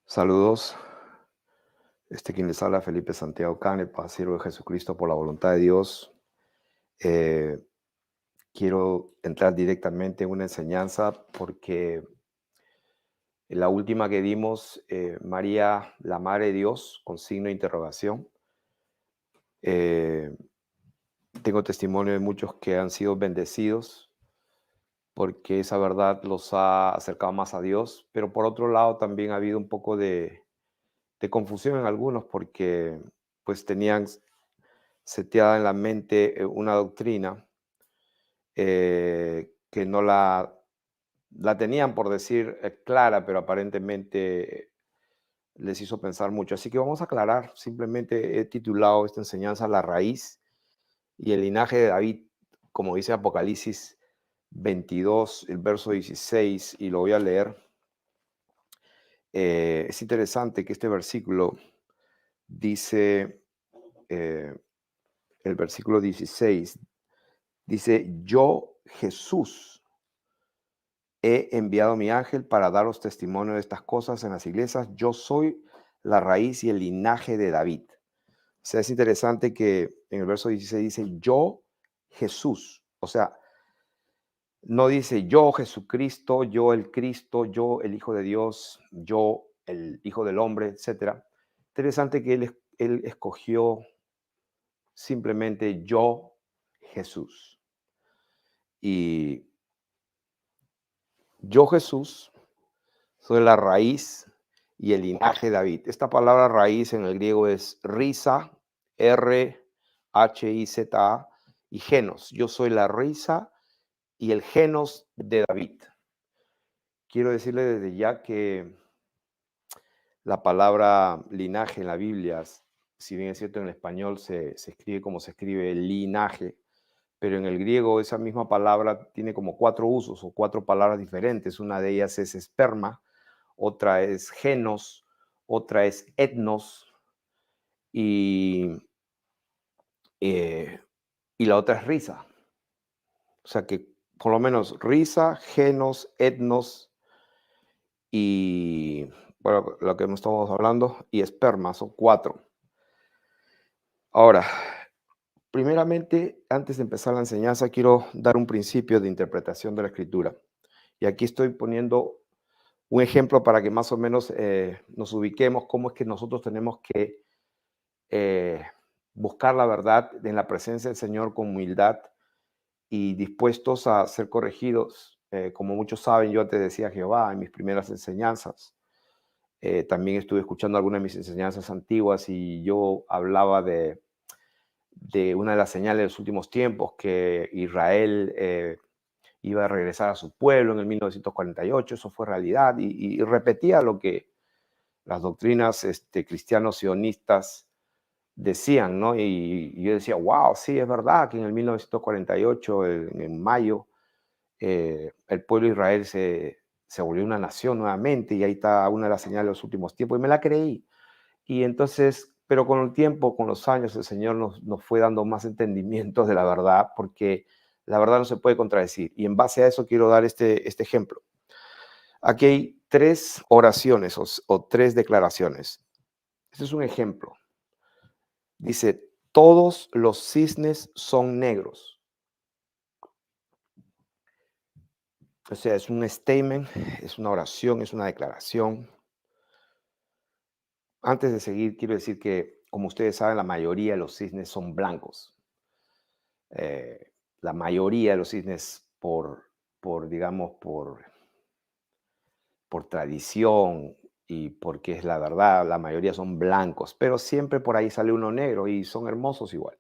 Saludos. Quien les habla, Felipe Santiago Canepa, siervo de Jesucristo por la voluntad de Dios. Eh, Quiero entrar directamente en una enseñanza porque la última que dimos, María, la Madre de Dios, con signo de interrogación. eh, Tengo testimonio de muchos que han sido bendecidos porque esa verdad los ha acercado más a Dios, pero por otro lado también ha habido un poco de confusión en algunos porque pues tenían seteada en la mente una doctrina que no la tenían, por decir, clara, pero aparentemente les hizo pensar mucho. Así que vamos a aclarar. Simplemente he titulado esta enseñanza La raíz y el linaje de David, como dice Apocalipsis 22, el verso 16, y lo voy a leer. Es interesante que este versículo dice, eh, el versículo 16, dice: yo, Jesús, he enviado a mi ángel para daros testimonio de estas cosas en las iglesias. Yo soy la raíz y el linaje de David. O sea, es interesante que en el verso 16 dice: yo, Jesús. O sea, no dice yo, Jesucristo, yo, el Cristo, yo, el Hijo de Dios, yo, el Hijo del Hombre, etcétera. Interesante que él escogió simplemente yo, Jesús. Y yo, Jesús, soy la raíz y el linaje de David. Esta palabra raíz en el griego es risa, R-H-I-Z-A, y genos. Yo soy la risa y el genos de David. Quiero decirle desde ya que la palabra linaje en la Biblia, si bien es cierto en el español se escribe como se escribe linaje, pero en el griego esa misma palabra tiene como 4 usos o 4 palabras diferentes. Una de ellas es esperma, otra es genos, otra es etnos y, eh, y la otra es risa. O sea que por lo menos risa, genos, etnos y, bueno, lo que estamos hablando, y esperma, son 4. Ahora, primeramente, antes de empezar la enseñanza, quiero dar un principio de interpretación de la escritura. Y aquí estoy poniendo un ejemplo para que más o menos nos ubiquemos cómo es que nosotros tenemos que eh, buscar la verdad en la presencia del Señor con humildad y dispuestos a ser corregidos. Como muchos saben, yo te decía Jehová en mis primeras enseñanzas. También estuve escuchando algunas de mis enseñanzas antiguas y yo hablaba de una de las señales de los últimos tiempos, que Israel iba a regresar a su pueblo en el 1948. Eso fue realidad, y repetía lo que las doctrinas cristianos sionistas decían, ¿no? Y yo decía: wow, sí, es verdad que en el 1948, en mayo, el pueblo de Israel se volvió una nación nuevamente, y ahí está una de las señales de los últimos tiempos, y me la creí. Y entonces, pero con el tiempo, con los años, el Señor nos fue dando más entendimientos de la verdad, porque la verdad no se puede contradecir. Y en base a eso quiero dar este ejemplo. Aquí hay 3 oraciones o 3 declaraciones. Este es un ejemplo. Dice: todos los cisnes son negros. O sea, es un statement, es una oración, es una declaración. Antes de seguir, quiero decir que, como ustedes saben, la mayoría de los cisnes son blancos. La mayoría de los cisnes, digamos, por tradición y porque es la verdad, la mayoría son blancos, pero siempre por ahí sale uno negro y son hermosos igual.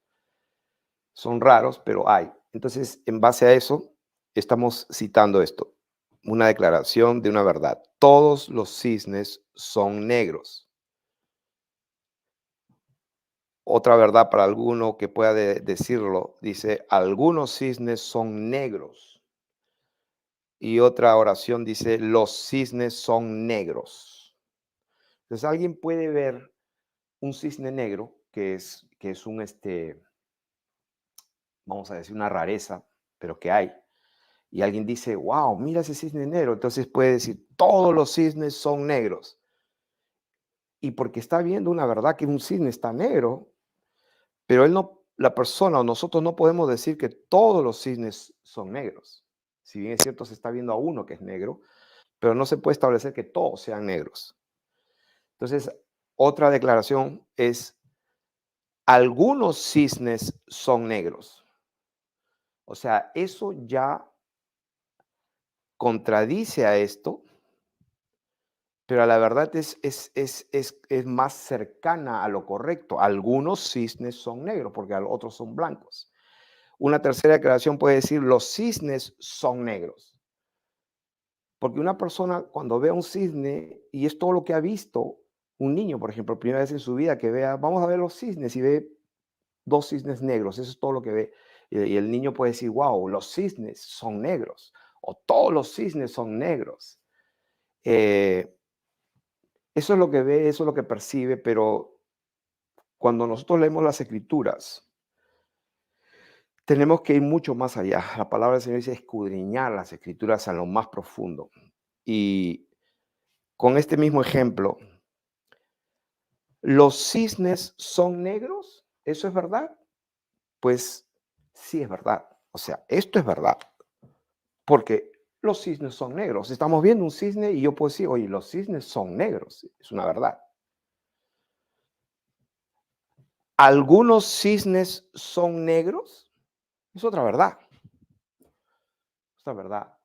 Son raros, pero hay. Entonces, en base a eso, estamos citando esto, una declaración de una verdad. Todos los cisnes son negros. Otra verdad para alguno que pueda decirlo, dice: algunos cisnes son negros. Y otra oración dice: los cisnes son negros. Entonces, alguien puede ver un cisne negro, que es vamos a decir, una rareza, pero que hay. Y alguien dice: wow, mira ese cisne negro. Entonces puede decir: todos los cisnes son negros. y porque está viendo una verdad que un cisne está negro, pero él no, la persona o nosotros no podemos decir que todos los cisnes son negros. Si bien es cierto, se está viendo a uno que es negro, pero no se puede establecer que todos sean negros. Entonces, otra declaración es, algunos cisnes son negros. O sea, eso ya contradice a esto, pero la verdad es más cercana a lo correcto. Algunos cisnes son negros porque otros son blancos. Una tercera declaración puede decir, los cisnes son negros. Porque una persona cuando ve a un cisne, y es todo lo que ha visto, un niño, por ejemplo, primera vez en su vida que vea, vamos a ver los cisnes y ve dos cisnes negros, eso es todo lo que ve. Y el niño puede decir, wow, los cisnes son negros, o todos los cisnes son negros. Eh, Eso es lo que ve, eso es lo que percibe, pero cuando nosotros leemos las escrituras, tenemos que ir mucho más allá. La palabra del Señor dice escudriñar las escrituras a lo más profundo. Y con este mismo ejemplo, ¿los cisnes son negros? ¿Eso es verdad? Pues sí es verdad. O sea, esto es verdad, porque los cisnes son negros. Estamos viendo un cisne y yo puedo decir, oye, los cisnes son negros. Es una verdad. ¿Algunos cisnes son negros? Es otra verdad. Otra verdad.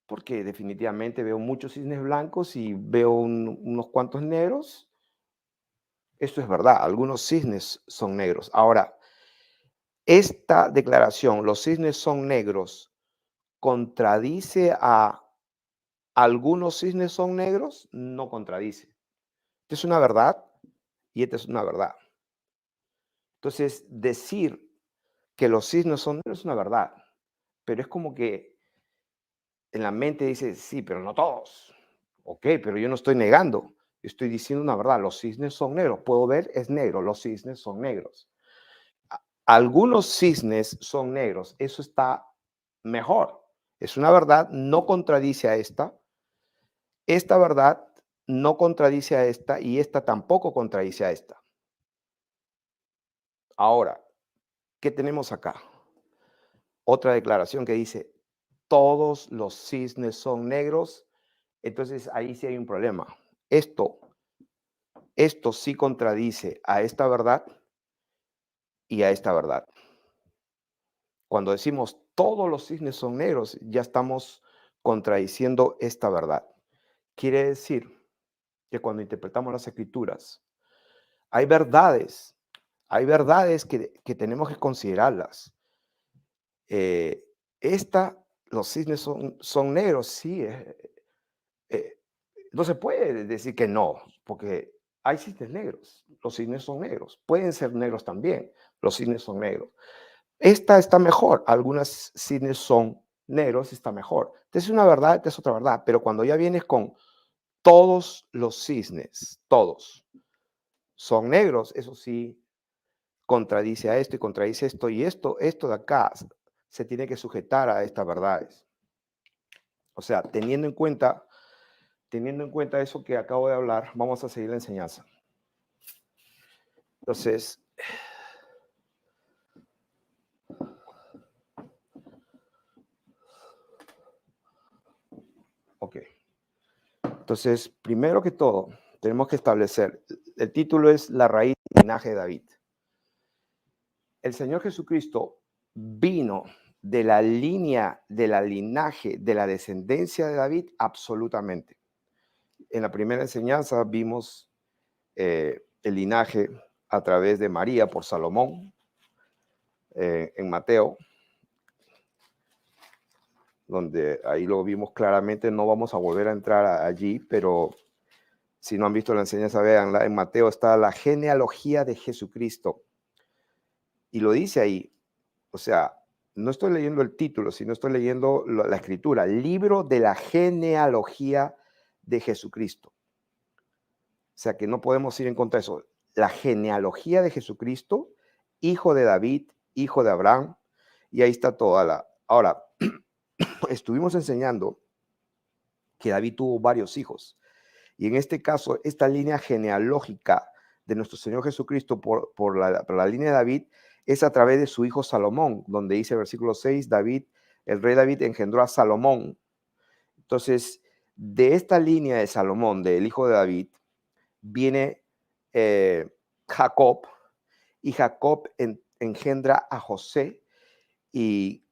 Porque definitivamente veo muchos cisnes blancos y veo unos cuantos negros. Esto es verdad. Algunos cisnes son negros. Ahora, esta declaración, los cisnes son negros, ¿contradice a algunos cisnes son negros? No contradice. Esta es una verdad y esta es una verdad. Entonces, decir que los cisnes son negros es una verdad, pero es como que en la mente dice, sí, pero no todos. Ok, pero yo no estoy negando, estoy diciendo una verdad, los cisnes son negros, puedo ver, es negro, los cisnes son negros. Algunos cisnes son negros, eso está mejor. Es una verdad, no contradice a esta. Esta verdad no contradice a esta y esta tampoco contradice a esta. Ahora, ¿qué tenemos acá? Otra declaración que dice, todos los cisnes son negros. Entonces ahí sí hay un problema. Esto, esto sí contradice a esta verdad y a esta verdad. Cuando decimos todos los cisnes son negros, ya estamos contradiciendo esta verdad. Quiere decir que cuando interpretamos las escrituras, hay verdades que tenemos que considerarlas. Eh, los cisnes son negros, sí. Eh, no se puede decir que no, porque hay cisnes negros. Los cisnes son negros. Pueden ser negros también. Los cisnes son negros. Esta está mejor. Algunas cisnes son negros, está mejor. Esta es una verdad, esta es otra verdad. Pero cuando ya vienes con todos los cisnes, todos son negros, eso sí contradice a esto y contradice esto. Y esto de acá se tiene que sujetar a estas verdades. O sea, teniendo en cuenta eso que acabo de hablar, vamos a seguir la enseñanza. Entonces, ok. Entonces, primero que todo, tenemos que establecer, el título es La raíz del linaje de David. El Señor Jesucristo vino de la línea, de la linaje, de la descendencia de David, absolutamente. En la primera enseñanza vimos el linaje a través de María por Salomón, en Mateo, donde ahí lo vimos claramente. No vamos a volver a entrar allí, pero si no han visto la enseñanza, véanla. En Mateo está la genealogía de Jesucristo. Y lo dice ahí. O sea, no estoy leyendo el título, sino estoy leyendo la escritura. Libro de la genealogía de Jesucristo. O sea, que no podemos ir en contra de eso. La genealogía de Jesucristo, hijo de David, hijo de Abraham. Y ahí está toda la... Ahora, estuvimos enseñando que David tuvo varios hijos. Y en este caso, esta línea genealógica de nuestro Señor Jesucristo por la línea de David es a través de su hijo Salomón, donde dice versículo 6, David, el rey David engendró a Salomón. Entonces, de esta línea de Salomón, del hijo de David, viene Jacob, y Jacob engendra a José, y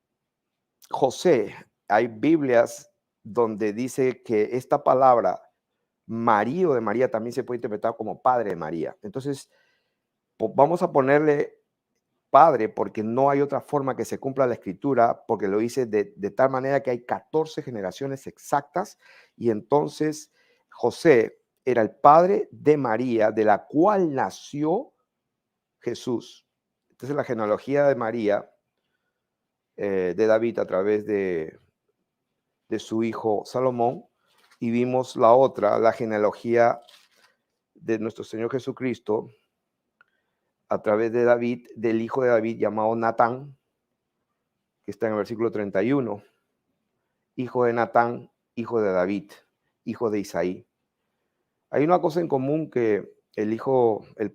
José, hay Biblias donde dice que esta palabra marido de María también se puede interpretar como padre de María. Entonces, vamos a ponerle padre porque no hay otra forma que se cumpla la escritura, porque lo dice de tal manera que hay 14 generaciones exactas, y entonces José era el padre de María, de la cual nació Jesús. Entonces la genealogía de María, de David a través de su hijo Salomón, y vimos la otra, la genealogía de nuestro Señor Jesucristo a través de David, del hijo de David llamado Natán, que está en el versículo 31, hijo de Natán, hijo de David, hijo de Isaí. Hay una cosa en común, que el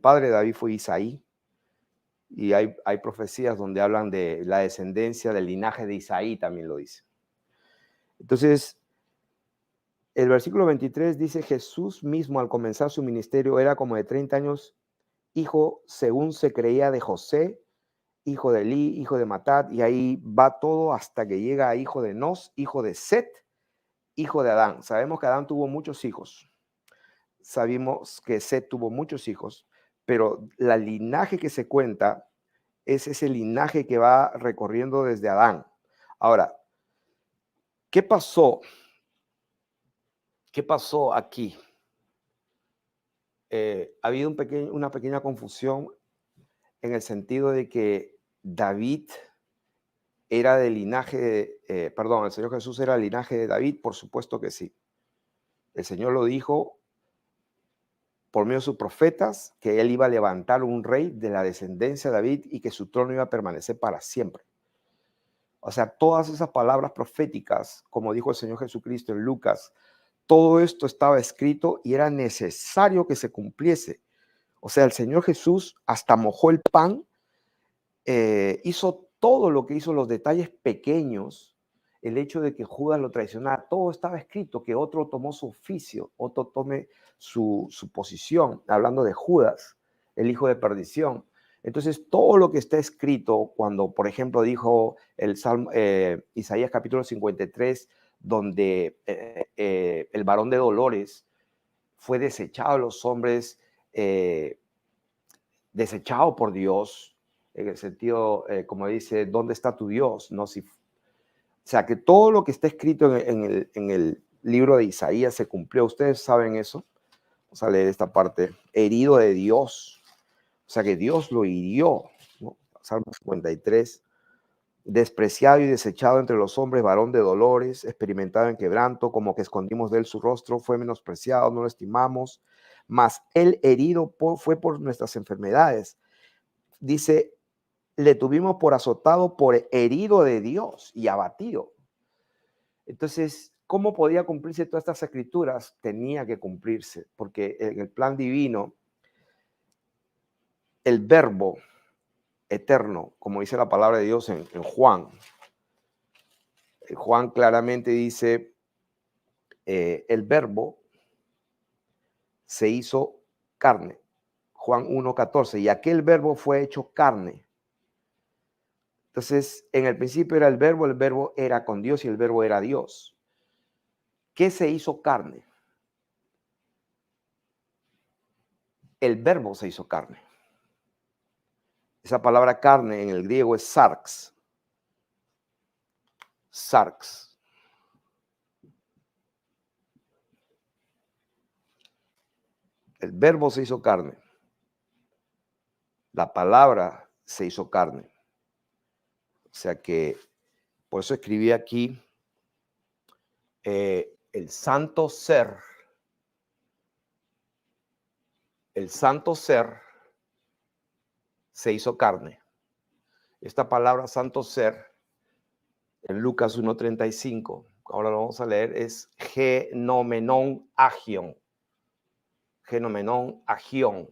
padre de David fue Isaí, y hay profecías donde hablan de la descendencia del linaje de Isaí, también lo dice. Entonces, el versículo 23 dice, Jesús mismo al comenzar su ministerio era como de 30 años, hijo, según se creía, de José, hijo de Elí, hijo de Matat, y ahí va todo hasta que llega a hijo de Nos, hijo de Set, hijo de Adán. Sabemos que Adán tuvo muchos hijos. Sabemos que Set tuvo muchos hijos, pero la linaje que se cuenta es ese linaje que va recorriendo desde Adán. Ahora, ¿qué pasó? ¿Qué pasó aquí? Ha habido una pequeña confusión en el sentido de que David era del linaje, el Señor Jesús era del linaje de David, por supuesto que sí. El Señor lo dijo por medio de sus profetas, que él iba a levantar un rey de la descendencia de David y que su trono iba a permanecer para siempre. O sea, todas esas palabras proféticas, como dijo el Señor Jesucristo en Lucas, todo esto estaba escrito y era necesario que se cumpliese. O sea, el Señor Jesús hasta mojó el pan, hizo todo lo que hizo, los detalles pequeños, el hecho de que Judas lo traicionara, todo estaba escrito, que otro tomó su oficio, otro tome su posición, hablando de Judas, el hijo de perdición. Entonces, todo lo que está escrito, cuando, por ejemplo, dijo el Salmo, Isaías capítulo 53, donde el varón de dolores fue desechado de los hombres, desechado por Dios, en el sentido, como dice, ¿dónde está tu Dios? No, si, o sea, que todo lo que está escrito en el libro de Isaías se cumplió. Ustedes saben eso. Vamos a leer esta parte. Herido de Dios. O sea, que Dios lo hirió, ¿no? Salmo 53. Despreciado y desechado entre los hombres, varón de dolores, experimentado en quebranto, como que escondimos de él su rostro, fue menospreciado, no lo estimamos, mas él herido fue por nuestras enfermedades. Dice, le tuvimos por azotado, por herido de Dios y abatido. Entonces, ¿cómo podía cumplirse todas estas escrituras? Tenía que cumplirse, porque en el plan divino, el verbo eterno, como dice la palabra de Dios en Juan, Juan claramente dice, el verbo se hizo carne. Juan 1:14, y aquel verbo fue hecho carne. Entonces, en el principio era el verbo era con Dios y el verbo era Dios. ¿Qué se hizo carne? El verbo se hizo carne. Esa palabra carne en el griego es sarx. Sarx. El verbo se hizo carne. La palabra se hizo carne. O sea que, por eso escribí aquí, el santo ser se hizo carne. Esta palabra santo ser, en Lucas 1:35, ahora lo vamos a leer, es genomenon agion. genomenón, agión,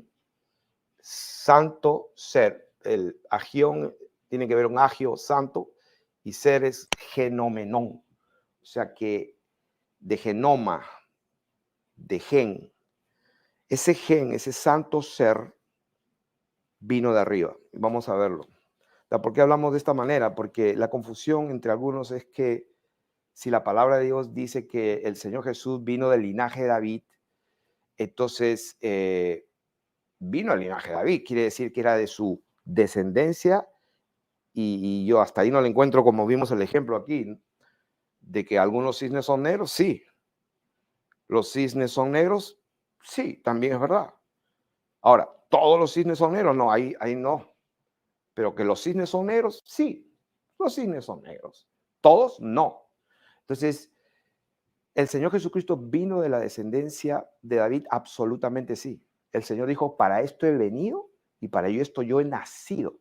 santo ser. El agión tiene que ver un agio, santo, y ser es genomenón. O sea que de genoma, de gen, ese gen, ese santo ser, vino de arriba. Vamos a verlo. ¿Por qué hablamos de esta manera? Porque la confusión entre algunos es que si la palabra de Dios dice que el Señor Jesús vino del linaje de David, entonces vino del linaje de David, quiere decir que era de su descendencia, y yo hasta ahí no le encuentro, como vimos el ejemplo aquí, de que algunos cisnes son negros, sí. Los cisnes son negros, sí, también es verdad. Ahora, ¿todos los cisnes son negros? No, ahí no. Pero que los cisnes son negros, sí, los cisnes son negros. Todos, no. Entonces, ¿el Señor Jesucristo vino de la descendencia de David? Absolutamente sí. El Señor dijo, para esto he venido y para esto yo he nacido.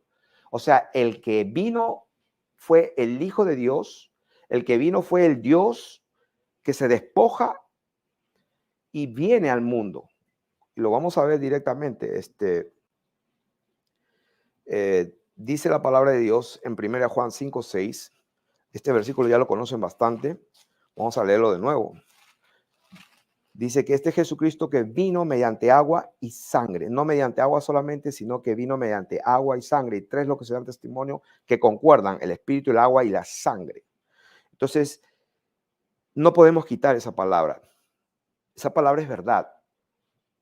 O sea, el que vino fue el Hijo de Dios, el que vino fue el Dios que se despoja y viene al mundo. Y lo vamos a ver directamente. Dice la palabra de Dios en 1 Juan 5:6. Este versículo ya lo conocen bastante. Vamos a leerlo de nuevo. Dice que este Jesucristo que vino mediante agua y sangre, no mediante agua solamente, sino que vino mediante agua y sangre. Y tres lo que se dan testimonio que concuerdan, el espíritu, el agua y la sangre. Entonces, no podemos quitar esa palabra. Esa palabra es verdad,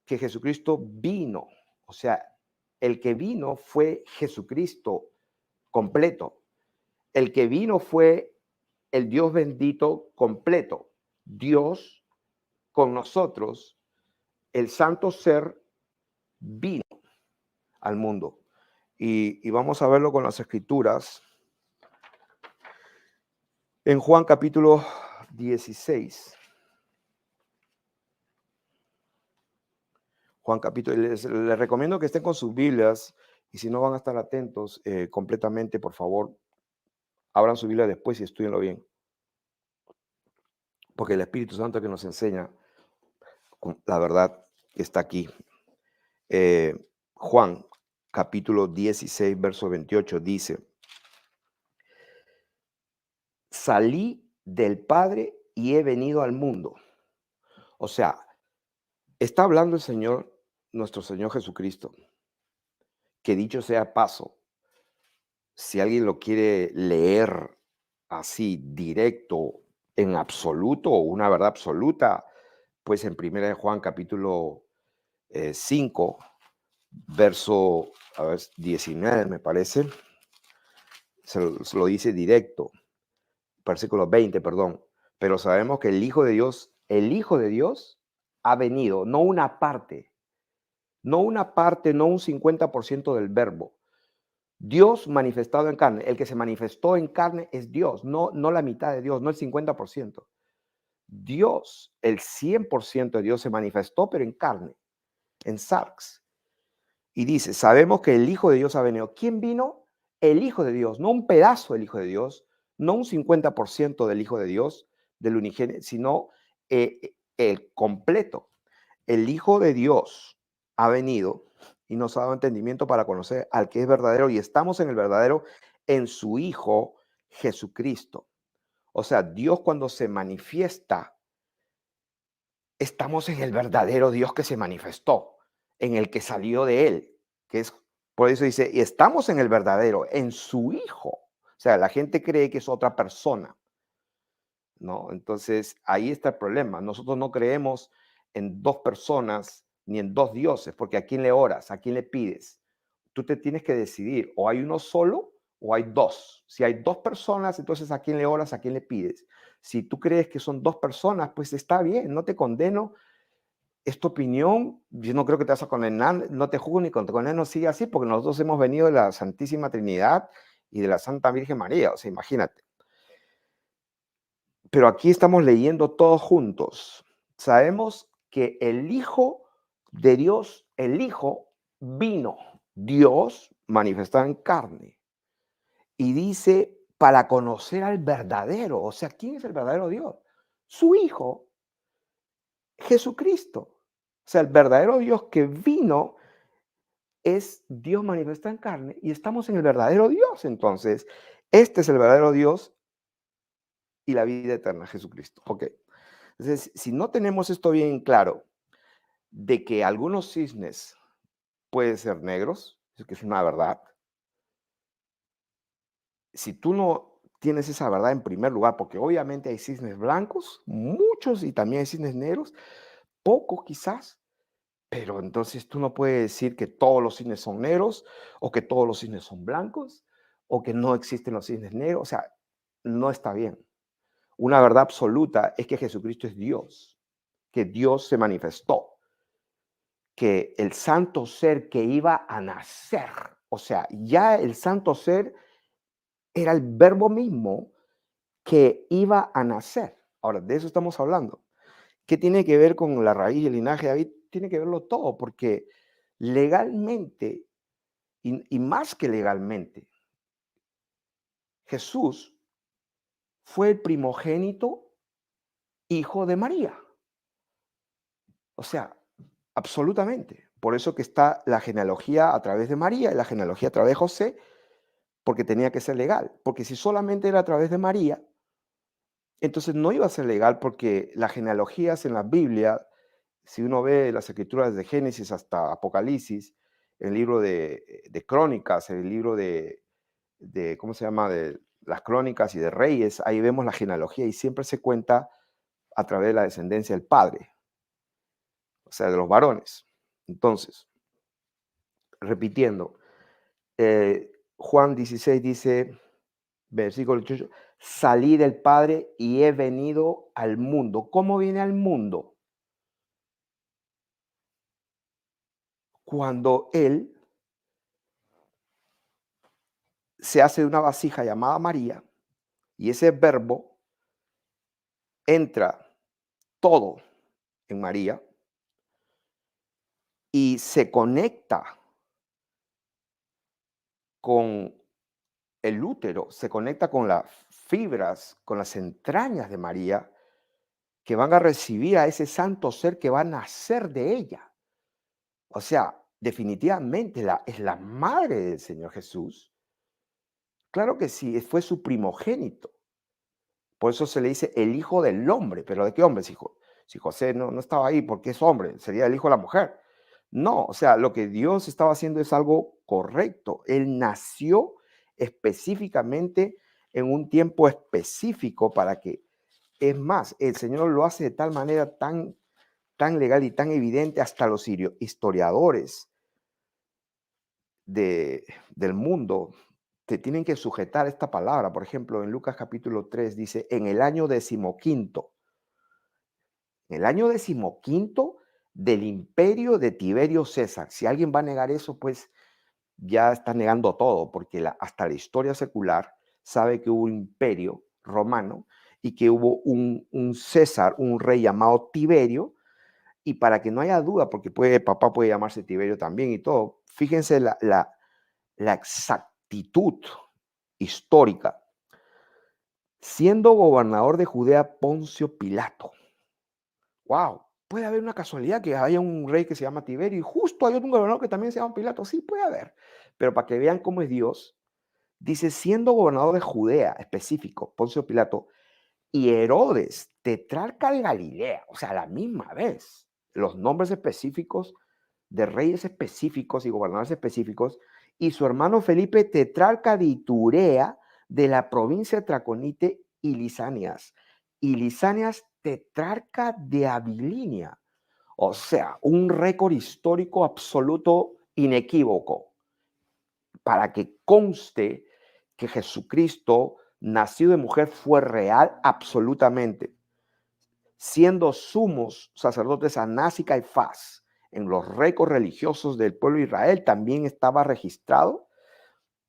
que Jesucristo vino. O sea, el que vino fue Jesucristo completo. El que vino fue el Dios bendito completo. Dios con nosotros, el santo ser vino al mundo. Y vamos a verlo con las escrituras. En Juan capítulo 16. Juan capítulo, les recomiendo que estén con sus Biblias, y si no van a estar atentos completamente, por favor, abran su Biblia después y estudienlo bien. Porque el Espíritu Santo que nos enseña, la verdad, está aquí. Juan capítulo 16, verso 28 dice: salí del Padre y he venido al mundo. O sea, está hablando el Señor, nuestro Señor Jesucristo, que dicho sea paso, si alguien lo quiere leer así directo, en absoluto, o una verdad absoluta, pues en 1 Juan capítulo 5, verso 19, me parece, se lo dice directo, versículo 20, perdón. Pero sabemos que el Hijo de Dios ha venido, no una parte, no un 50% del verbo. Dios manifestado en carne. El que se manifestó en carne es Dios, no la mitad de Dios, no el 50%. Dios, el 100% de Dios se manifestó, pero en carne, en sarx. Y dice, sabemos que el Hijo de Dios ha venido. ¿Quién vino? El Hijo de Dios, no un pedazo del Hijo de Dios, no un 50% del Hijo de Dios, del unigénito, sino el completo. El Hijo de Dios ha venido y nos ha dado entendimiento para conocer al que es verdadero, y estamos en el verdadero, en su Hijo Jesucristo. O sea, Dios cuando se manifiesta, estamos en el verdadero Dios que se manifestó, en el que salió de él, que es, por eso dice, y estamos en el verdadero, en su Hijo. O sea, la gente cree que es otra persona, ¿no? Entonces, ahí está el problema. Nosotros no creemos en dos personas ni en dos dioses, porque ¿a quién le oras? ¿A quién le pides? Tú te tienes que decidir, o hay uno solo o hay dos. Si hay dos personas, entonces ¿a quién le oras? ¿A quién le pides? Si tú crees que son dos personas, pues está bien, no te condeno, es tu opinión, yo no creo que te vas a condenar, no te juzgo ni te condeno, sigue así, porque nosotros hemos venido de la Santísima Trinidad y de la Santa Virgen María, o sea, imagínate. Pero aquí estamos leyendo todos juntos. Sabemos que el Hijo de Dios, el Hijo, vino, Dios manifestado en carne. Y dice, para conocer al verdadero, o sea, ¿quién es el verdadero Dios? Su Hijo, Jesucristo. O sea, el verdadero Dios que vino es Dios manifestado en carne y estamos en el verdadero Dios. Entonces, este es el verdadero Dios y la vida eterna, Jesucristo. Ok. Entonces, si no tenemos esto bien claro, de que algunos cisnes pueden ser negros, eso que es una verdad, si tú no tienes esa verdad en primer lugar, porque obviamente hay cisnes blancos, muchos, y también hay cisnes negros, pocos quizás, pero entonces tú no puedes decir que todos los cisnes son negros, o que todos los cisnes son blancos, o que no existen los cisnes negros. O sea, no está bien. Una verdad absoluta es que Jesucristo es Dios, que Dios se manifestó, que el santo ser que iba a nacer, o sea, ya el santo ser era el verbo mismo que iba a nacer. Ahora, de eso estamos hablando. ¿Qué tiene que ver con la raíz y el linaje de David? Tiene que verlo todo, porque legalmente, y más que legalmente, Jesús fue el primogénito hijo de María. O sea, absolutamente. Por eso que está la genealogía a través de María y la genealogía a través de José, porque tenía que ser legal. Porque si solamente era a través de María, entonces no iba a ser legal, porque las genealogías en la Biblia, si uno ve las escrituras desde Génesis hasta Apocalipsis, el libro de Crónicas, el libro ¿cómo se llama? De las Crónicas y de Reyes, ahí vemos la genealogía y siempre se cuenta a través de la descendencia del padre, o sea, de los varones. Entonces, repitiendo, Juan 16 dice, versículo 18, salí del Padre y he venido al mundo. ¿Cómo viene al mundo? Cuando Él se hace de una vasija llamada María y ese verbo entra todo en María y se conecta con el útero, se conecta con las fibras, con las entrañas de María, que van a recibir a ese santo ser que va a nacer de ella. O sea, definitivamente es la madre del Señor Jesús. Claro que sí, fue su primogénito. Por eso se le dice el hijo del hombre. ¿Pero de qué hombre? Si José no estaba ahí, porque es hombre, sería el hijo de la mujer. No, o sea, lo que Dios estaba haciendo es algo correcto. Él nació específicamente en un tiempo específico para que, es más, el Señor lo hace de tal manera tan legal y tan evidente, hasta los historiadores del mundo te tienen que sujetar esta palabra. Por ejemplo, en Lucas capítulo 3 dice, en el año decimoquinto, del imperio de Tiberio César. Si alguien va a negar eso, pues ya está negando todo, porque hasta la historia secular sabe que hubo un imperio romano y que hubo un César, un rey llamado Tiberio, y para que no haya duda, porque papá puede llamarse Tiberio también y todo, fíjense la exactitud histórica. Siendo gobernador de Judea Poncio Pilato. ¡Wow! Puede haber una casualidad que haya un rey que se llama Tiberio y justo hay otro gobernador que también se llama Pilato. Sí, puede haber. Pero para que vean cómo es Dios, dice, siendo gobernador de Judea, específico, Poncio Pilato, y Herodes, tetrarca de Galilea, o sea, a la misma vez, los nombres específicos de reyes específicos y gobernadores específicos, y su hermano Felipe, tetrarca de Iturea, de la provincia de Traconite y Lisanias, tetrarca de Abilinia. O sea, un récord histórico absoluto, inequívoco, para que conste que Jesucristo, nacido de mujer, fue real absolutamente, siendo sumos sacerdotes Anás y Caifás en los récords religiosos del pueblo de Israel, también estaba registrado,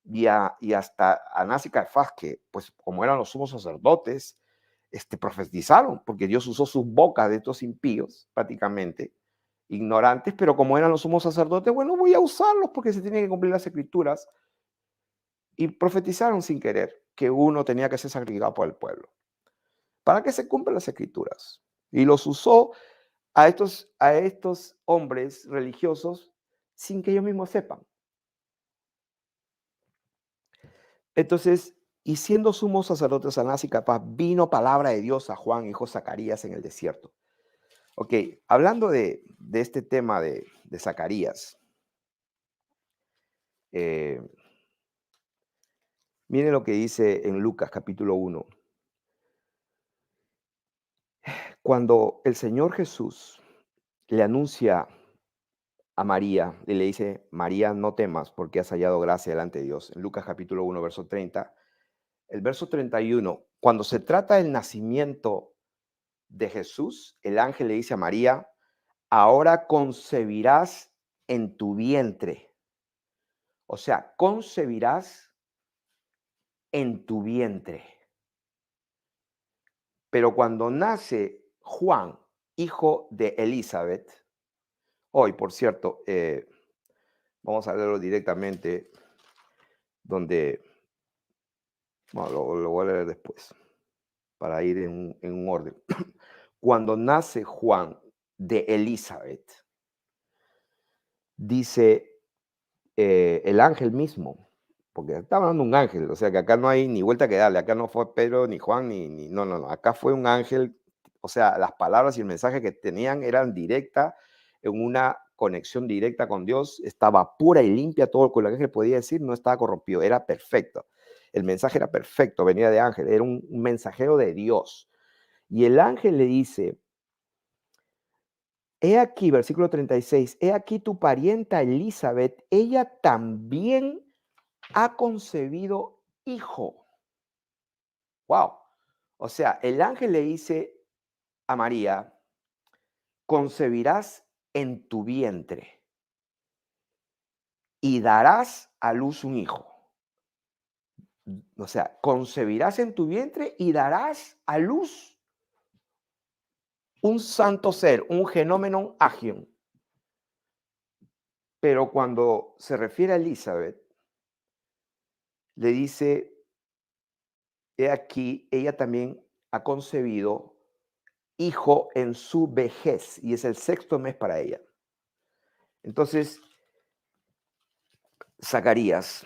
y hasta Anás y Caifás, que pues como eran los sumos sacerdotes, profetizaron, porque Dios usó sus bocas de estos impíos, prácticamente, ignorantes, pero como eran los sumos sacerdotes, bueno, voy a usarlos porque se tienen que cumplir las escrituras, y profetizaron sin querer que uno tenía que ser sacrificado por el pueblo, para que se cumplan las escrituras. Y los usó a estos hombres religiosos sin que ellos mismos sepan. Entonces, y siendo sumo sacerdote Anás y capaz, vino palabra de Dios a Juan, hijo de Zacarías, en el desierto. Ok, hablando de este tema de Zacarías, eh, miren lo que dice en Lucas capítulo 1. Cuando el Señor Jesús le anuncia a María y le dice, María, no temas porque has hallado gracia delante de Dios. En Lucas capítulo 1, verso 30, el verso 31, cuando se trata del nacimiento de Jesús, el ángel le dice a María, ahora concebirás en tu vientre. O sea, concebirás en tu vientre. Pero cuando nace Juan, hijo de Elizabeth, hoy, por cierto, vamos a leerlo directamente, donde, bueno, lo voy a leer después, para ir en un orden. Cuando nace Juan de Elizabeth, dice el ángel mismo, porque está hablando un ángel, o sea que acá no hay ni vuelta que darle, acá no fue Pedro, ni Juan, no, no, no, acá fue un ángel, o sea, las palabras y el mensaje que tenían eran directa, en una conexión directa con Dios, estaba pura y limpia, todo lo que el ángel podía decir, no estaba corrompido, era perfecto, el mensaje era perfecto, venía de ángel, era un mensajero de Dios, y el ángel le dice, he aquí, versículo 36, he aquí tu parienta Elizabeth, ella también ha concebido hijo. Wow. O sea, el ángel le dice a María, concebirás en tu vientre y darás a luz un hijo. O sea, concebirás en tu vientre y darás a luz un santo ser, un genómeno agion. Pero cuando se refiere a Elizabeth, le dice, he aquí, ella también ha concebido hijo en su vejez y es el sexto mes para ella. Entonces, Zacarías,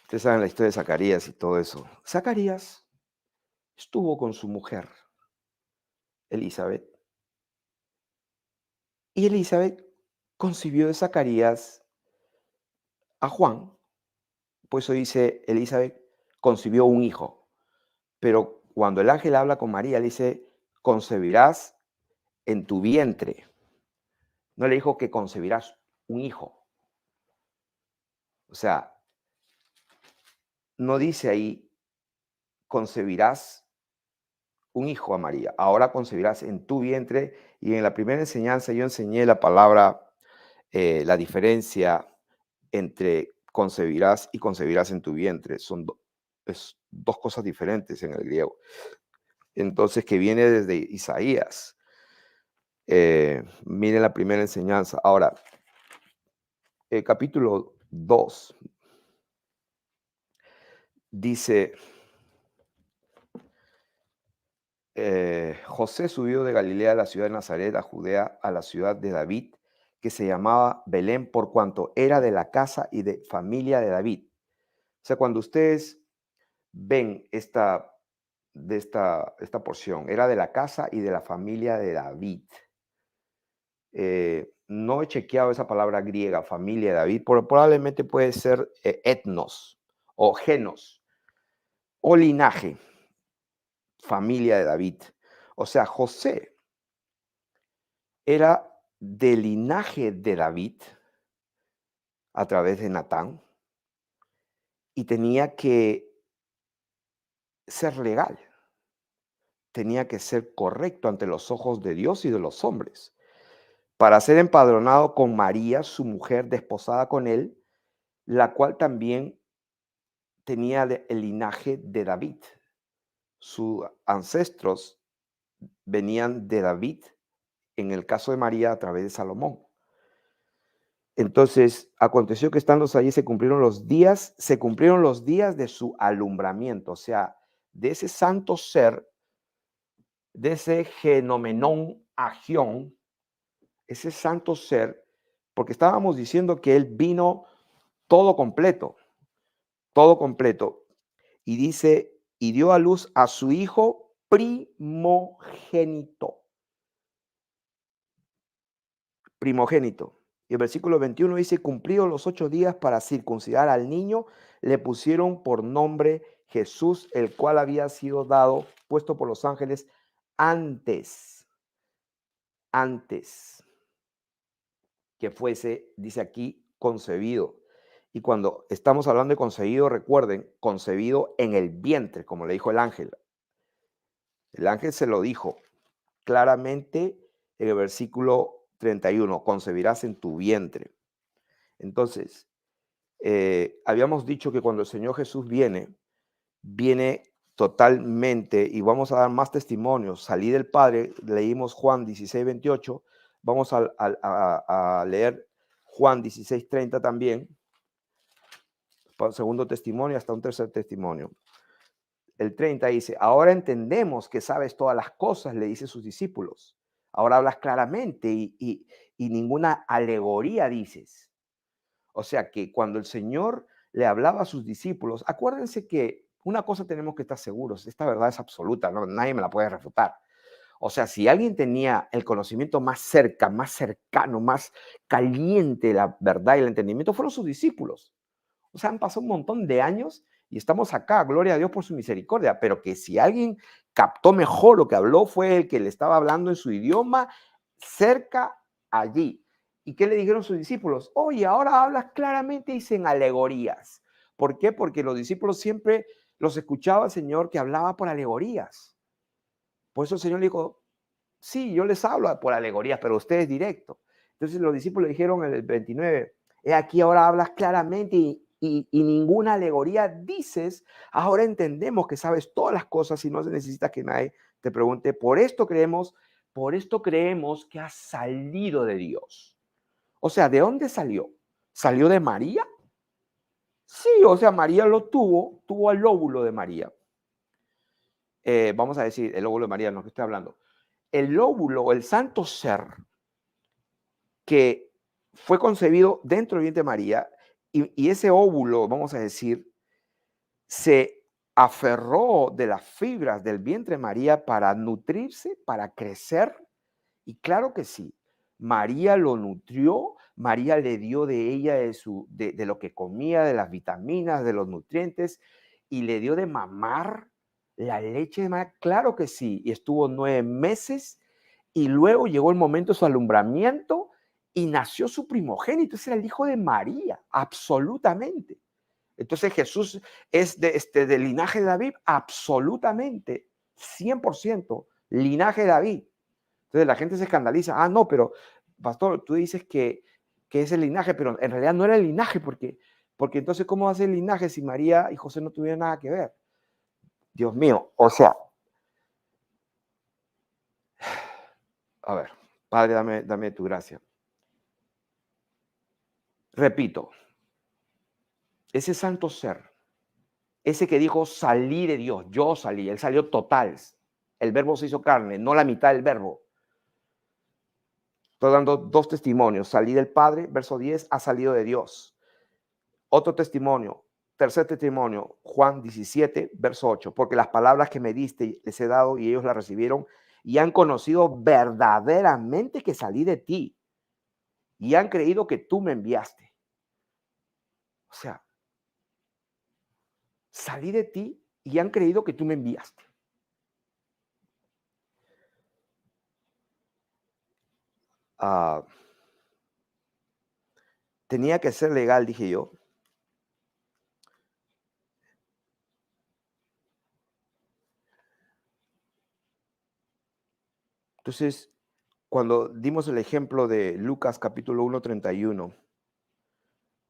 ustedes saben la historia de Zacarías y todo eso. Zacarías estuvo con su mujer, Elizabeth, y Elizabeth concibió de Zacarías a Juan, por eso dice Elizabeth concibió un hijo, pero cuando el ángel habla con María, le dice, concebirás en tu vientre. No le dijo que concebirás un hijo. O sea, no dice ahí, concebirás un hijo a María. Ahora concebirás en tu vientre. Y en la primera enseñanza yo enseñé la palabra, la diferencia entre concebirás y concebirás en tu vientre. Son dos cosas diferentes en el griego. Entonces, que viene desde Isaías. Miren la primera enseñanza. Ahora, el capítulo 2 dice, José subió de Galilea a la ciudad de Nazaret, a Judea, a la ciudad de David, que se llamaba Belén, por cuanto era de la casa y de familia de David. O sea, cuando ustedes ven esta porción, era de la casa y de la familia de David. No he chequeado esa palabra griega, familia de David, probablemente puede ser etnos o genos o linaje, familia de David. O sea, José era del linaje de David a través de Natán y tenía que ser legal, tenía que ser correcto ante los ojos de Dios y de los hombres, para ser empadronado con María, su mujer, desposada con él, la cual también tenía el linaje de David. Sus ancestros venían de David, en el caso de María, a través de Salomón. Entonces, aconteció que estando allí se cumplieron los días de su alumbramiento, o sea, de ese santo ser de ese genomenón agión, ese santo ser, porque estábamos diciendo que él vino todo completo, todo completo. Y dice, y dio a luz a su hijo primogénito, primogénito. Y el versículo 21 dice, cumplidos los 8 días para circuncidar al niño, le pusieron por nombre Jesús, el cual había sido dado, puesto por los ángeles antes que fuese, dice aquí, concebido. Y cuando estamos hablando de concebido, recuerden, concebido en el vientre, como le dijo el ángel. El ángel se lo dijo claramente en el versículo 31, concebirás en tu vientre. Entonces, habíamos dicho que cuando el Señor Jesús viene totalmente, y vamos a dar más testimonios. Salí del Padre, leímos Juan 16:28, vamos a leer Juan 16:30 también, para un segundo testimonio hasta un tercer testimonio. El 30 dice, ahora entendemos que sabes todas las cosas, le dice a sus discípulos. Ahora hablas claramente y ninguna alegoría dices. O sea que cuando el Señor le hablaba a sus discípulos, acuérdense que una cosa tenemos que estar seguros, esta verdad es absoluta, ¿no? Nadie me la puede refutar. O sea, si alguien tenía el conocimiento más cerca, más cercano, más caliente de la verdad y el entendimiento, fueron sus discípulos. O sea, han pasado un montón de años y estamos acá, gloria a Dios por su misericordia, pero que si alguien captó mejor lo que habló fue el que le estaba hablando en su idioma cerca allí. ¿Y qué le dijeron sus discípulos? Oye, ahora hablas claramente y dicen alegorías. ¿Por qué? Porque los discípulos siempre los escuchaba el Señor que hablaba por alegorías. Por eso el Señor le dijo, sí, yo les hablo por alegorías, pero ustedes directo. Entonces los discípulos dijeron en el 29, he aquí ahora hablas claramente y ninguna alegoría dices, ahora entendemos que sabes todas las cosas y no se necesita que nadie te pregunte, por esto creemos que has salido de Dios. O sea, ¿de dónde salió? ¿Salió de María? Sí, o sea, María tuvo el óvulo de María. Vamos a decir, el óvulo de María, no que estoy hablando. El óvulo, el santo ser, que fue concebido dentro del vientre de María y ese óvulo, vamos a decir, se aferró de las fibras del vientre de María para nutrirse, para crecer. Y claro que sí, María lo nutrió, María le dio de ella, de lo que comía, de las vitaminas, de los nutrientes, y le dio de mamar la leche de María. Claro que sí, y estuvo 9 meses, y luego llegó el momento de su alumbramiento, y nació su primogénito, ese era el hijo de María, absolutamente. Entonces Jesús es del linaje de David, absolutamente, 100% linaje de David. Entonces la gente se escandaliza. Ah, no, pero pastor, tú dices que es el linaje, pero en realidad no era el linaje, porque entonces, ¿cómo va a ser el linaje si María y José no tuvieran nada que ver? Dios mío, o sea, a ver, Padre, dame tu gracia. Repito, ese santo ser, ese que dijo salí de Dios, yo salí, él salió total. El verbo se hizo carne, no la mitad del verbo. Estoy dando dos testimonios. Salí del Padre, verso 10, ha salido de Dios. Otro testimonio, tercer testimonio, Juan 17, verso 8, porque las palabras que me diste les he dado y ellos las recibieron y han conocido verdaderamente que salí de ti y han creído que tú me enviaste. O sea, salí de ti y han creído que tú me enviaste. Ah, tenía que ser legal, dije yo. Entonces, cuando dimos el ejemplo de Lucas capítulo 1:31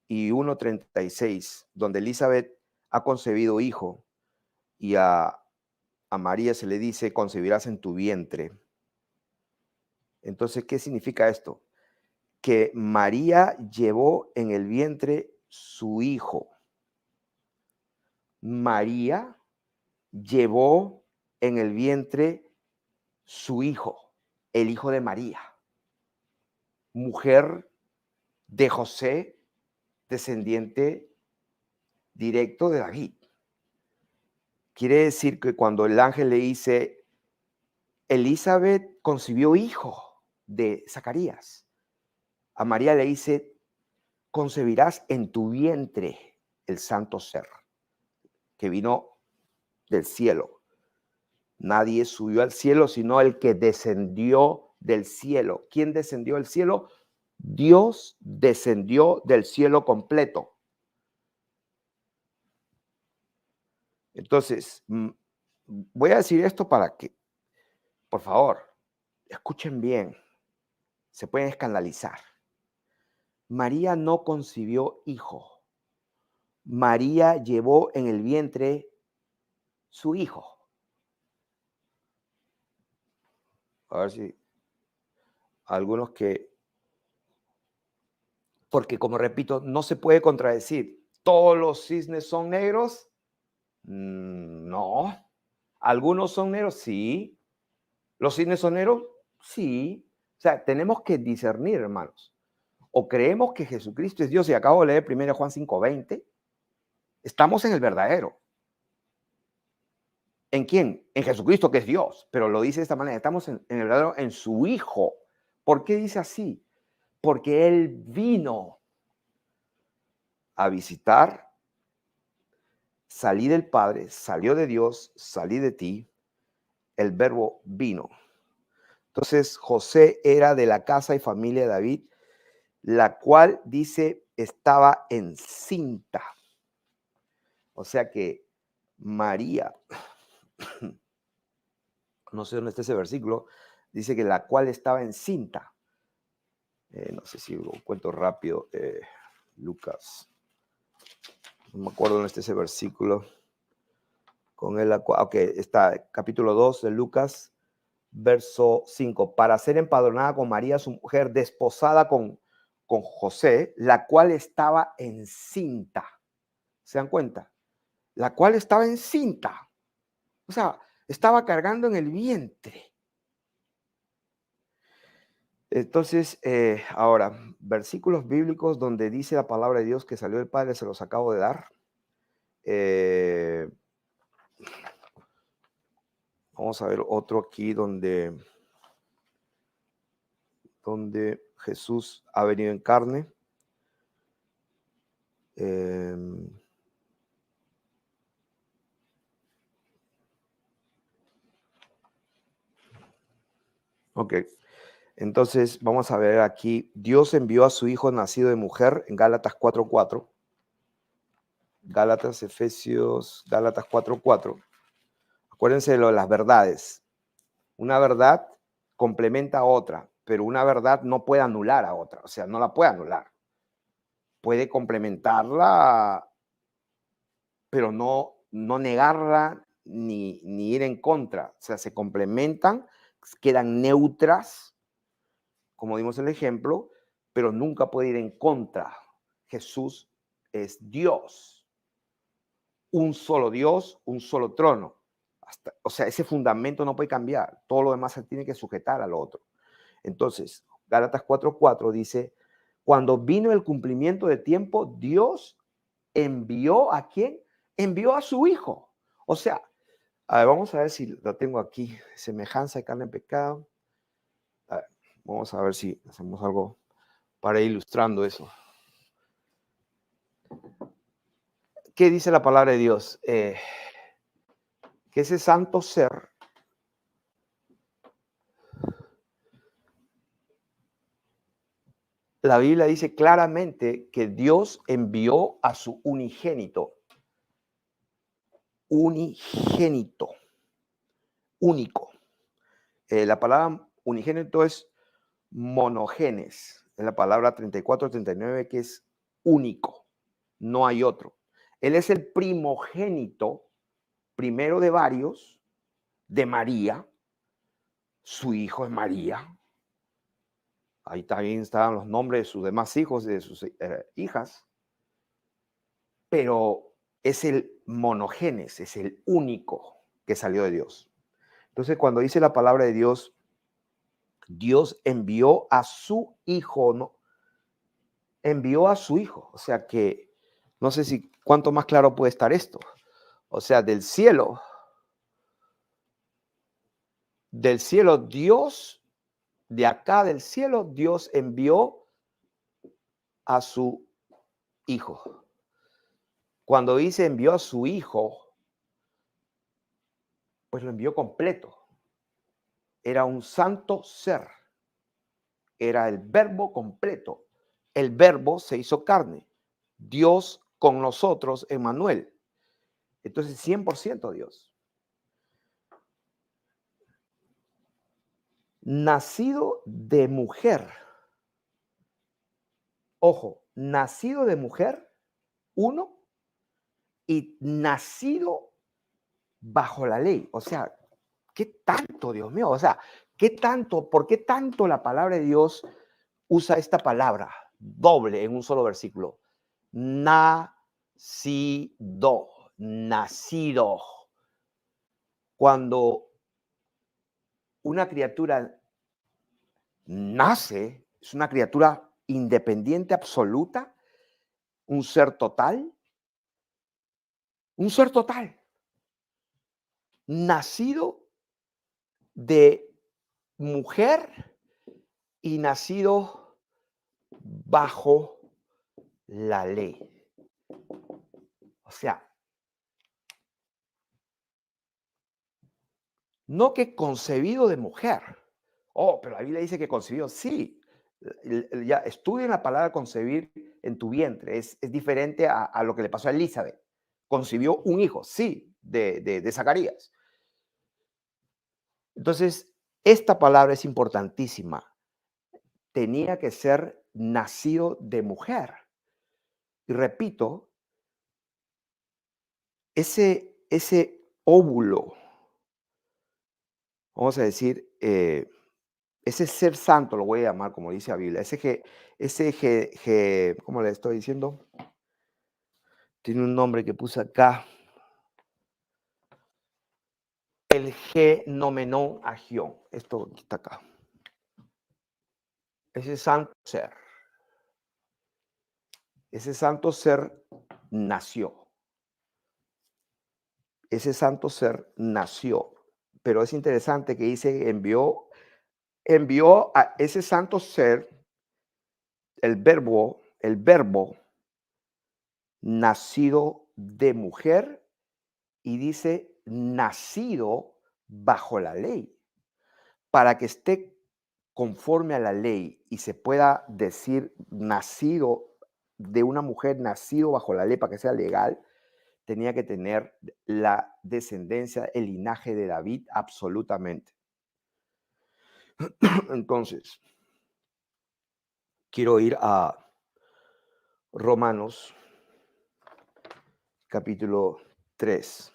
y 1:36, donde Elizabeth ha concebido hijo y a María se le dice, concebirás en tu vientre. Entonces, ¿qué significa esto? Que María llevó en el vientre su hijo. María llevó en el vientre su hijo, el hijo de María, mujer de José, descendiente directo de David. Quiere decir que cuando el ángel le dice, Elizabeth concibió hijo de Zacarías, a María le dice, concebirás en tu vientre el santo ser que vino del cielo. Nadie subió al cielo, sino el que descendió del cielo. ¿Quién descendió del cielo? Dios descendió del cielo completo. Entonces, voy a decir esto para que, por favor, escuchen bien, se pueden escandalizar. María no concibió hijo. María llevó en el vientre su hijo. A ver si algunos porque como repito, no se puede contradecir. ¿Todos los cisnes son negros? No. ¿Algunos son negros? Sí. ¿Los cisnes son negros? Sí. O sea, tenemos que discernir, hermanos. O creemos que Jesucristo es Dios, y acabo de leer 1 Juan 5:20, estamos en el verdadero. ¿En quién? En Jesucristo, que es Dios, pero lo dice de esta manera, estamos en el verdadero, en su Hijo. ¿Por qué dice así? Porque Él vino a visitar, salí del Padre, salió de Dios, salí de ti, el verbo vino. Entonces, José era de la casa y familia de David, la cual dice estaba encinta. O sea que María, no sé dónde está ese versículo, dice que la cual estaba encinta. No sé si lo cuento rápido. Lucas, no me acuerdo dónde está ese versículo. Con él, ok, está capítulo 2 de Lucas, verso 5. Para ser empadronada con María, su mujer, desposada con José, la cual estaba encinta. ¿Se dan cuenta? La cual estaba encinta. O sea, estaba cargando en el vientre. Entonces, ahora, versículos bíblicos donde dice la palabra de Dios que salió el Padre, se los acabo de dar. Vamos a ver otro aquí donde Jesús ha venido en carne. Ok, entonces vamos a ver aquí, Dios envió a su Hijo nacido de mujer en Gálatas 4:4. Gálatas, Efesios, Gálatas 4:4. Acuérdense de lo de las verdades. Una verdad complementa a otra, pero una verdad no puede anular a otra, o sea, no la puede anular. Puede complementarla, pero no negarla ni ir en contra. O sea, se complementan, quedan neutras, como dimos el ejemplo, pero nunca puede ir en contra. Jesús es Dios, un solo trono. O sea, ese fundamento no puede cambiar. Todo lo demás se tiene que sujetar al otro. Entonces, Gálatas 4:4 dice, cuando vino el cumplimiento de tiempo, Dios envió ¿a quién? Envió a su Hijo. O sea, a ver, vamos a ver si lo tengo aquí. Semejanza de carne en pecado. A ver, vamos a ver si hacemos algo para ir ilustrando eso. ¿Qué dice la palabra de Dios? Que ese santo ser la Biblia dice claramente que Dios envió a su unigénito. Unigénito. Único. La palabra unigénito es monogenes. Es la palabra 34-39 que es único. No hay otro. Él es el primogénito, primero de varios, de María. Su hijo es María. Ahí también estaban los nombres de sus demás hijos y de sus hijas. Pero es el monogenes, es el único que salió de Dios. Entonces, cuando dice la palabra de Dios, Dios envió a su hijo, ¿no? Envió a su hijo. O sea que, no sé si cuánto más claro puede estar esto. O sea, del cielo, Dios, de acá del cielo, Dios envió a su hijo. Cuando dice envió a su hijo, pues lo envió completo. Era un santo ser. Era el verbo completo. El verbo se hizo carne. Dios con nosotros, Emmanuel. Entonces, 100% Dios. Nacido de mujer. Ojo, nacido de mujer, uno, y nacido bajo la ley. O sea, ¿qué tanto, Dios mío? O sea, ¿qué tanto? ¿Por qué tanto la palabra de Dios usa esta palabra doble en un solo versículo? Nacido, nacido. Cuando una criatura nace, es una criatura independiente absoluta, un ser total, nacido de mujer y nacido bajo la ley. O sea, no que concebido de mujer. Oh, pero la Biblia dice que concebido, sí. Ya estudien la palabra concebir en tu vientre. Es diferente a lo que le pasó a Elizabeth. Concibió un hijo, sí, de Zacarías. Entonces, esta palabra es importantísima. Tenía que ser nacido de mujer. Y repito, ese óvulo, vamos a decir, ese ser santo, lo voy a llamar como dice la Biblia, ¿cómo le estoy diciendo? Tiene un nombre que puse acá. El genomenón agión. Esto que está acá. Ese santo ser. Ese santo ser nació. Ese santo ser nació. Pero es interesante que dice envió a ese santo ser, el verbo nacido de mujer, y dice nacido bajo la ley, para que esté conforme a la ley y se pueda decir nacido de una mujer, nacido bajo la ley, para que sea legal, tenía que tener la descendencia, el linaje de David absolutamente. Entonces, quiero ir a Romanos capítulo 3.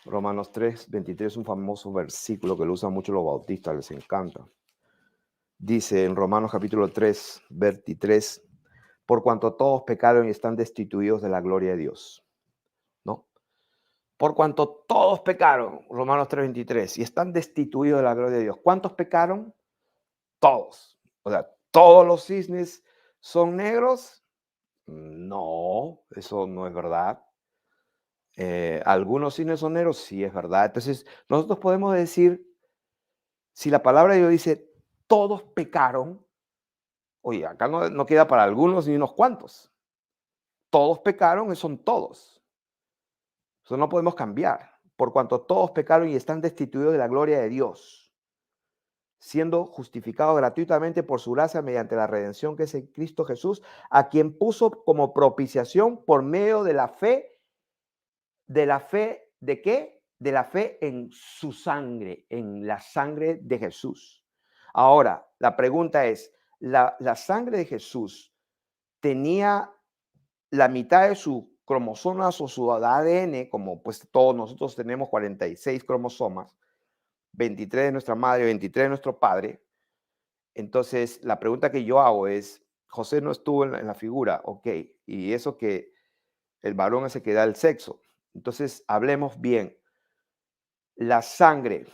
Romanos 3, 23 es un famoso versículo que lo usan mucho los bautistas, les encanta. Dice en Romanos capítulo 3, 23, por cuanto todos pecaron y están destituidos de la gloria de Dios. ¿No? Por cuanto todos pecaron, Romanos 3, 23, y están destituidos de la gloria de Dios. ¿Cuántos pecaron? Todos. O sea, ¿todos los cisnes son negros? No, eso no es verdad. Algunos cisnes son negros, sí es verdad. Entonces, nosotros podemos decir, si la palabra de Dios dice, todos pecaron, oye, acá no queda para algunos ni unos cuantos. Todos pecaron, son todos. Eso no podemos cambiar. Por cuanto todos pecaron y están destituidos de la gloria de Dios, siendo justificados gratuitamente por su gracia mediante la redención que es en Cristo Jesús, a quien puso como propiciación por medio de la fe. ¿De la fe de qué? De la fe en su sangre, en la sangre de Jesús. Ahora, la pregunta es, ¿la sangre de Jesús tenía la mitad de sus cromosomas o su ADN, como pues todos nosotros tenemos 46 cromosomas, 23 de nuestra madre, 23 de nuestro padre? Entonces, la pregunta que yo hago es, José no estuvo en la figura, ok, y eso que el varón es el que da el sexo. Entonces, hablemos bien. La sangre.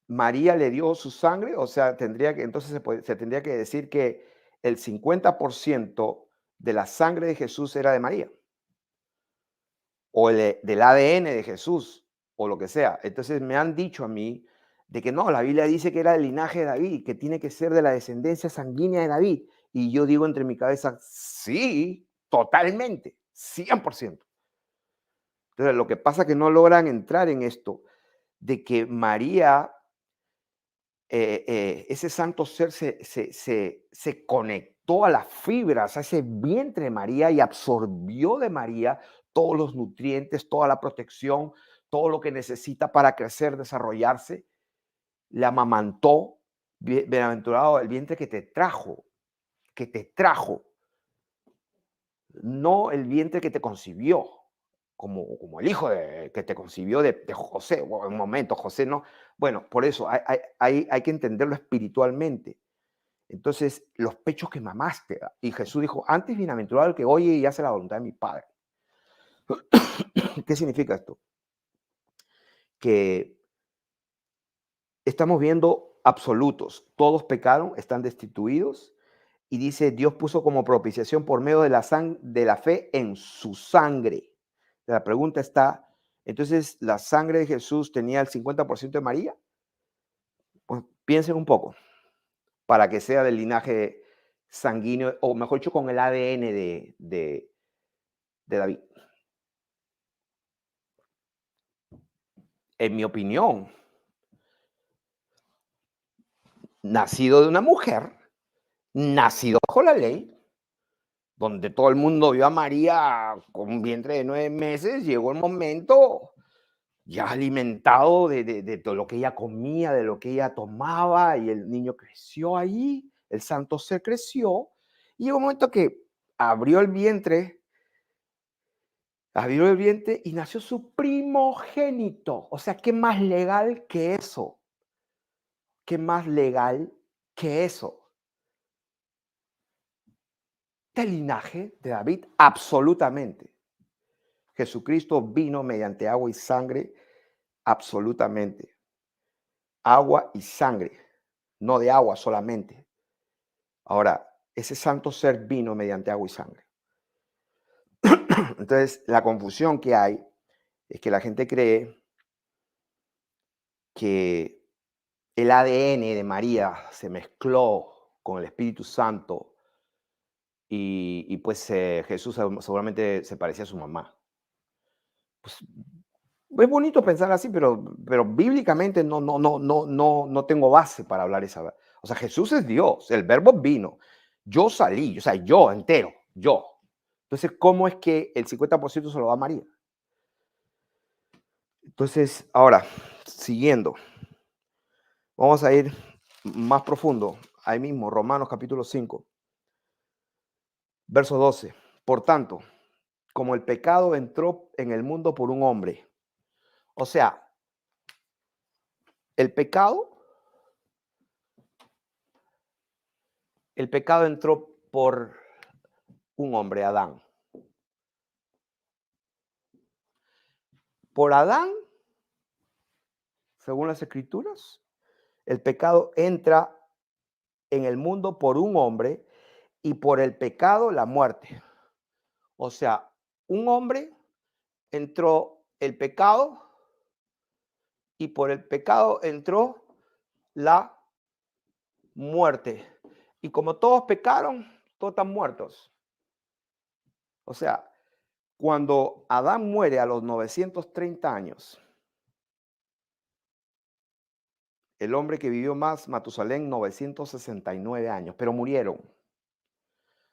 María le dio su sangre, o sea, entonces se tendría que decir que el 50% de la sangre de Jesús era de María, o del ADN de Jesús, o lo que sea. Entonces me han dicho a mí de que no, la Biblia dice que era del linaje de David, que tiene que ser de la descendencia sanguínea de David. Y yo digo entre mi cabeza, sí, totalmente, 100%. Entonces lo que pasa es que no logran entrar en esto, de que María ese santo ser se conectó a las fibras, a ese vientre de María y absorbió de María todos los nutrientes, toda la protección, todo lo que necesita para crecer, desarrollarse. Le amamantó, bienaventurado el vientre que te trajo, no el vientre que te concibió, como el hijo que te concibió de José, o en un momento José no. Bueno, por eso hay que entenderlo espiritualmente. Entonces, los pechos que mamaste. Y Jesús dijo, antes bienaventurado el que oye y hace la voluntad de mi Padre. ¿Qué significa esto? Que estamos viendo absolutos. Todos pecaron, están destituidos. Y dice, Dios puso como propiciación por medio de la fe en su sangre. La pregunta está, entonces, ¿la sangre de Jesús tenía el 50% de María? Pues piensen un poco, para que sea del linaje sanguíneo, o mejor dicho, con el ADN de David. En mi opinión, nacido de una mujer, nacido bajo la ley, donde todo el mundo vio a María con un vientre de 9 meses, llegó el momento ya alimentado de todo lo que ella comía, de lo que ella tomaba, y el niño creció ahí, el santo ser creció, y llegó un momento que abrió el vientre, abrió el vientre y nació su primogénito. O sea, ¿qué más legal que eso? ¿Qué más legal que eso? Del linaje de David, absolutamente. Jesucristo vino mediante agua y sangre, absolutamente. Agua y sangre, no de agua solamente. Ahora, ese santo ser vino mediante agua y sangre. Entonces, la confusión que hay es que la gente cree que el ADN de María se mezcló con el Espíritu Santo y pues Jesús seguramente se parecía a su mamá. Pues es bonito pensar así, pero bíblicamente no tengo base para hablar esa. O sea, Jesús es Dios, el verbo vino. Yo salí, o sea, yo entero, yo. Entonces, ¿cómo es que el 50% se lo da a María? Entonces, ahora, siguiendo, vamos a ir más profundo. Ahí mismo, Romanos capítulo 5, verso 12. Por tanto, como el pecado entró en el mundo por un hombre, o sea, el pecado entró por un hombre, Adán. Por Adán, según las escrituras, el pecado entra en el mundo por un hombre y por el pecado la muerte. O sea, un hombre entró el pecado y por el pecado entró la muerte. Y como todos pecaron, todos están muertos. O sea, cuando Adán muere a los 930 años, el hombre que vivió más, Matusalén, 969 años, pero murieron.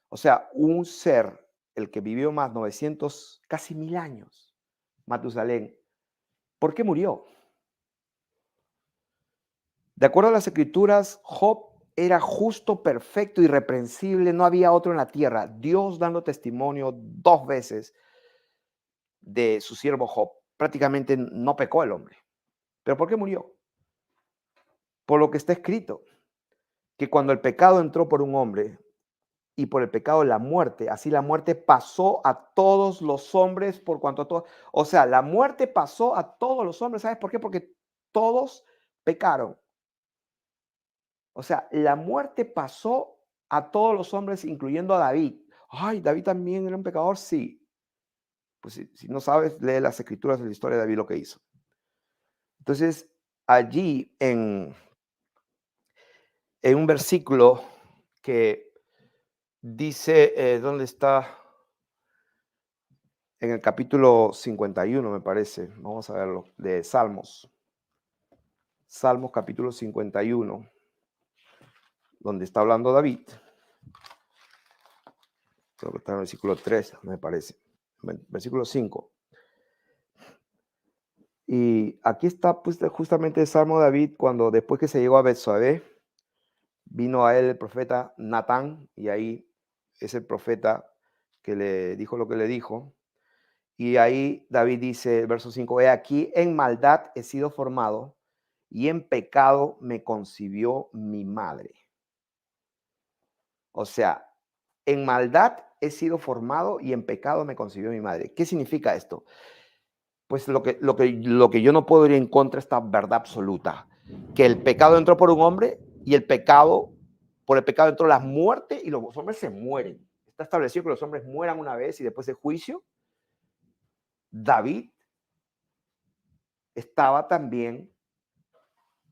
O sea, un ser, el que vivió más, 900, casi 1000 años, Matusalén, ¿por qué murió? De acuerdo a las escrituras, Job era justo, perfecto, irreprensible, no había otro en la tierra. Dios dando testimonio 2 veces de su siervo Job. Prácticamente no pecó el hombre. ¿Pero por qué murió? Por lo que está escrito, que cuando el pecado entró por un hombre, y por el pecado la muerte. Así la muerte pasó a todos los hombres por cuanto a todos. O sea, la muerte pasó a todos los hombres. ¿Sabes por qué? Porque todos pecaron. O sea, la muerte pasó a todos los hombres, incluyendo a David. Ay, David también era un pecador, sí. Pues si no sabes, lee las escrituras de la historia de David lo que hizo. Entonces, allí en un versículo que dice, ¿dónde está? En el capítulo 51, me parece. Vamos a verlo, de Salmos. Salmos capítulo 51, donde está hablando David. Creo que está en el versículo 3, me parece. Versículo 5. Y aquí está pues, justamente el Salmo de David cuando después que se llegó a Betsabé, vino a él el profeta Natán, y ahí es el profeta que le dijo lo que le dijo. Y ahí David dice, verso 5, he aquí, en maldad he sido formado, y en pecado me concibió mi madre. O sea, en maldad he sido formado y en pecado me concibió mi madre. ¿Qué significa esto? Pues lo que yo no puedo ir en contra de esta verdad absoluta, que el pecado entró por un hombre y por el pecado entró la muerte y los hombres se mueren. Está establecido que los hombres mueran una vez y después de juicio. David estaba también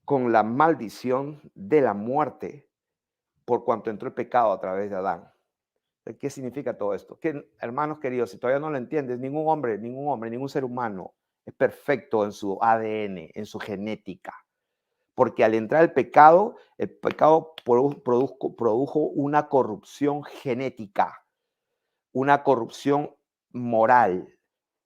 con la maldición de la muerte por cuanto entró el pecado a través de Adán. ¿Qué significa todo esto? Que, hermanos queridos, si todavía no lo entiendes, ningún hombre, ningún ser humano es perfecto en su ADN, en su genética. Porque al entrar el pecado produjo una corrupción genética, una corrupción moral,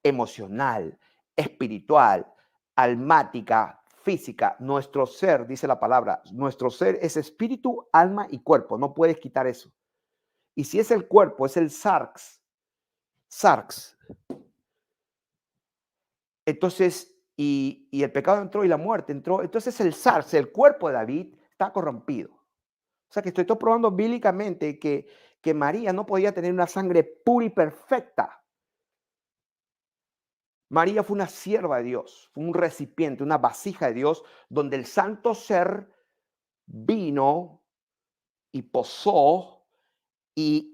emocional, espiritual, almática, física. Nuestro ser, dice la palabra, nuestro ser es espíritu, alma y cuerpo. No puedes quitar eso. Y si es el cuerpo, es el sarx. Entonces, y el pecado entró y la muerte entró. Entonces el sarx, el cuerpo de David, está corrompido. O sea que estoy probando bíblicamente que María no podía tener una sangre pura y perfecta. María fue una sierva de Dios, fue un recipiente, una vasija de Dios, donde el santo ser vino y posó y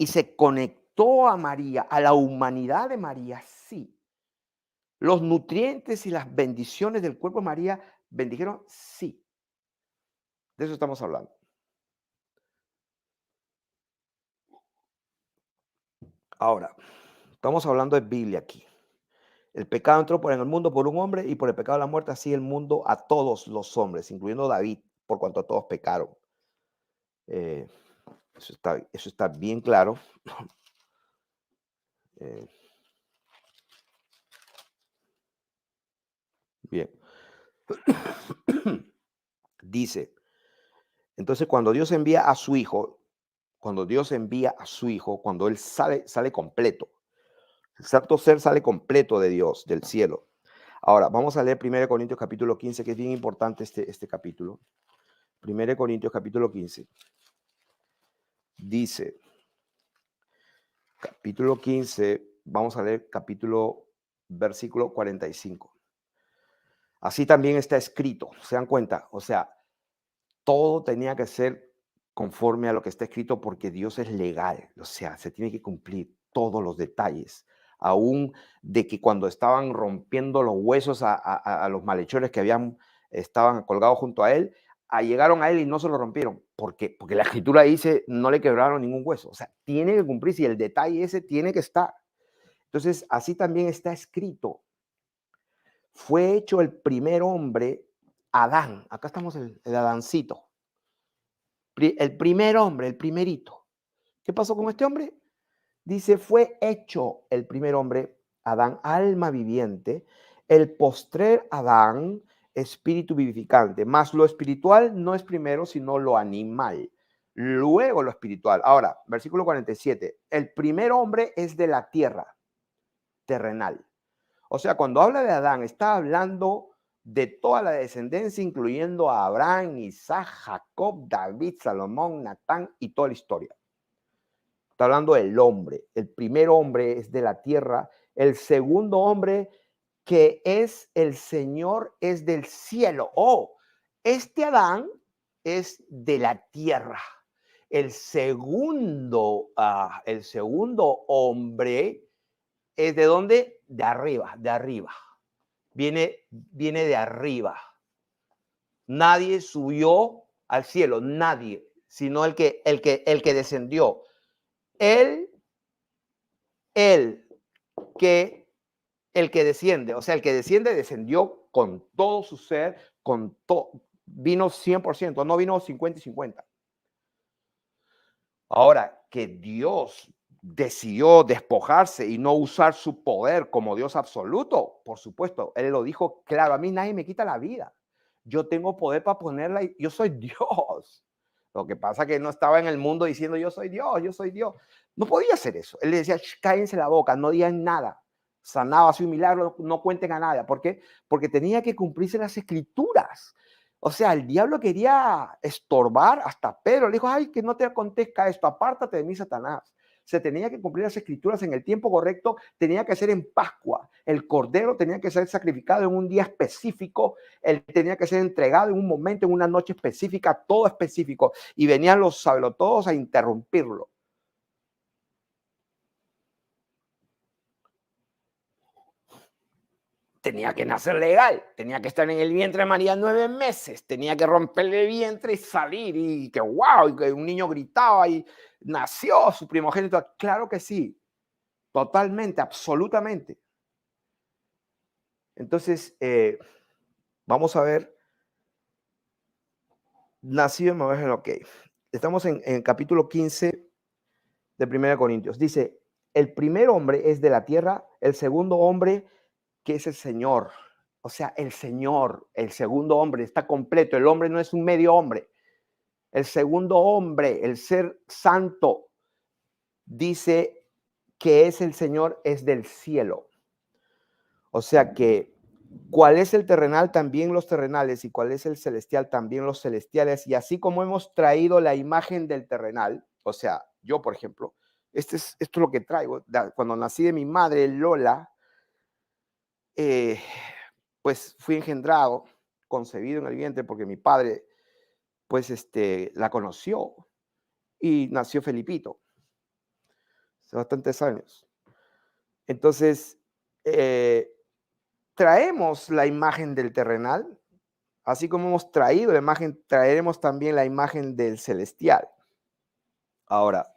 se conectó a María, a la humanidad de María, sí. Los nutrientes y las bendiciones del cuerpo de María bendijeron, sí. De eso estamos hablando. Ahora, estamos hablando de Biblia aquí. El pecado entró en el mundo por un hombre y por el pecado de la muerte así el mundo a todos los hombres, incluyendo David, por cuanto todos pecaron. Eh, eso está bien claro. Eh, bien. Dice, entonces cuando Dios envía a su Hijo, cuando Él sale completo. El santo ser sale completo de Dios, del cielo. Ahora, vamos a leer 1 Corintios capítulo 15, que es bien importante este capítulo. 1 Corintios capítulo 15. Dice, capítulo 15, vamos a leer versículo 45. Así también está escrito, ¿se dan cuenta? O sea, todo tenía que ser conforme a lo que está escrito porque Dios es legal, o sea, se tiene que cumplir todos los detalles, aún de que cuando estaban rompiendo los huesos a los malhechores que estaban colgados junto a él, llegaron a él y no se lo rompieron, porque la escritura dice no le quebraron ningún hueso, o sea, tiene que cumplirse y el detalle ese tiene que estar. Entonces, así también está escrito. Fue hecho el primer hombre, Adán, acá estamos el Adancito, el primer hombre, el primerito. ¿Qué pasó con este hombre? Dice, fue hecho el primer hombre, Adán, alma viviente, el postrer Adán, espíritu vivificante. Más lo espiritual no es primero, sino lo animal. Luego lo espiritual. Ahora, versículo 47. El primer hombre es de la tierra, terrenal. O sea, cuando habla de Adán, está hablando de toda la descendencia, incluyendo a Abraham, Isaac, Jacob, David, Salomón, Natán y toda la historia. Está hablando del hombre. El primer hombre es de la tierra. El segundo hombre que es el Señor es del cielo. Oh, este Adán es de la tierra. El segundo hombre es de dónde? De arriba, de arriba. Viene de arriba. Nadie subió al cielo, nadie, sino el que descendió. Él, él, que el que desciende, o sea, el que desciende descendió con todo su ser, con todo, vino 100%, no vino 50 y 50. Ahora, que Dios decidió despojarse y no usar su poder como Dios absoluto, por supuesto, Él lo dijo claro, a mí nadie me quita la vida. Yo tengo poder para ponerla, yo soy Dios. Lo que pasa es que no estaba en el mundo diciendo yo soy Dios, yo soy Dios. No podía hacer eso. Él le decía, cállense la boca, no digan nada. Sanaba, hacía un milagro, no cuenten a nada. ¿Por qué? Porque tenía que cumplirse las escrituras. O sea, el diablo quería estorbar hasta Pedro. Le dijo, ay, que no te acontezca esto, apártate de mí, Satanás. Se tenía que cumplir las escrituras en el tiempo correcto, tenía que ser en Pascua. El cordero tenía que ser sacrificado en un día específico, él tenía que ser entregado en un momento, en una noche específica, todo específico. Y venían los sabelotodos a interrumpirlo. Tenía que nacer legal, tenía que estar en el vientre de María 9 meses, tenía que romperle el vientre y salir, y que wow, y que un niño gritaba y nació su primogénito. Claro que sí, totalmente, absolutamente. Entonces, vamos a ver, nacido en Moisés, ok. Estamos en el capítulo 15 de 1 Corintios. Dice, el primer hombre es de la tierra, el segundo hombre que es el Señor. O sea, el Señor, el segundo hombre, está completo. El hombre no es un medio hombre. El segundo hombre, el ser santo, dice que es el Señor, es del cielo. O sea que, ¿cuál es el terrenal? También los terrenales. Y ¿cuál es el celestial? También los celestiales. Y así como hemos traído la imagen del terrenal, o sea, yo, por ejemplo, esto es lo que traigo. Cuando nací de mi madre, Lola, pues fui engendrado, concebido en el vientre, porque mi padre, pues, la conoció y nació Felipito, hace bastantes años. Entonces, traemos la imagen del terrenal, así como hemos traído la imagen, traeremos también la imagen del celestial. Ahora,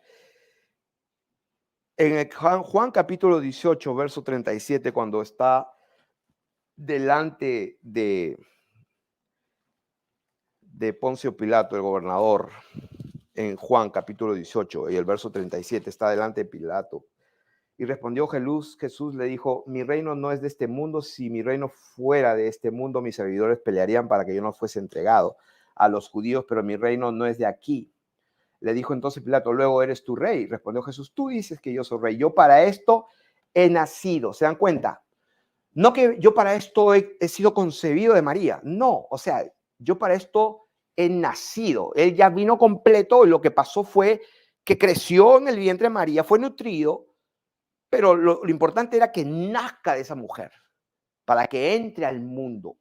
en el Juan capítulo 18, verso 37, cuando está delante de Poncio Pilato, el gobernador, en Juan capítulo 18 y el verso 37, está delante de Pilato. Y respondió Jesús le dijo, mi reino no es de este mundo, si mi reino fuera de este mundo, mis servidores pelearían para que yo no fuese entregado a los judíos, pero mi reino no es de aquí. Le dijo entonces Pilato, luego eres tu rey. Respondió Jesús, tú dices que yo soy rey, yo para esto he nacido. ¿Se dan cuenta? No que yo para esto he sido concebido de María, no, o sea, yo para esto he nacido. Él ya vino completo y lo que pasó fue que creció en el vientre de María, fue nutrido, pero lo importante era que nazca de esa mujer para que entre al mundo.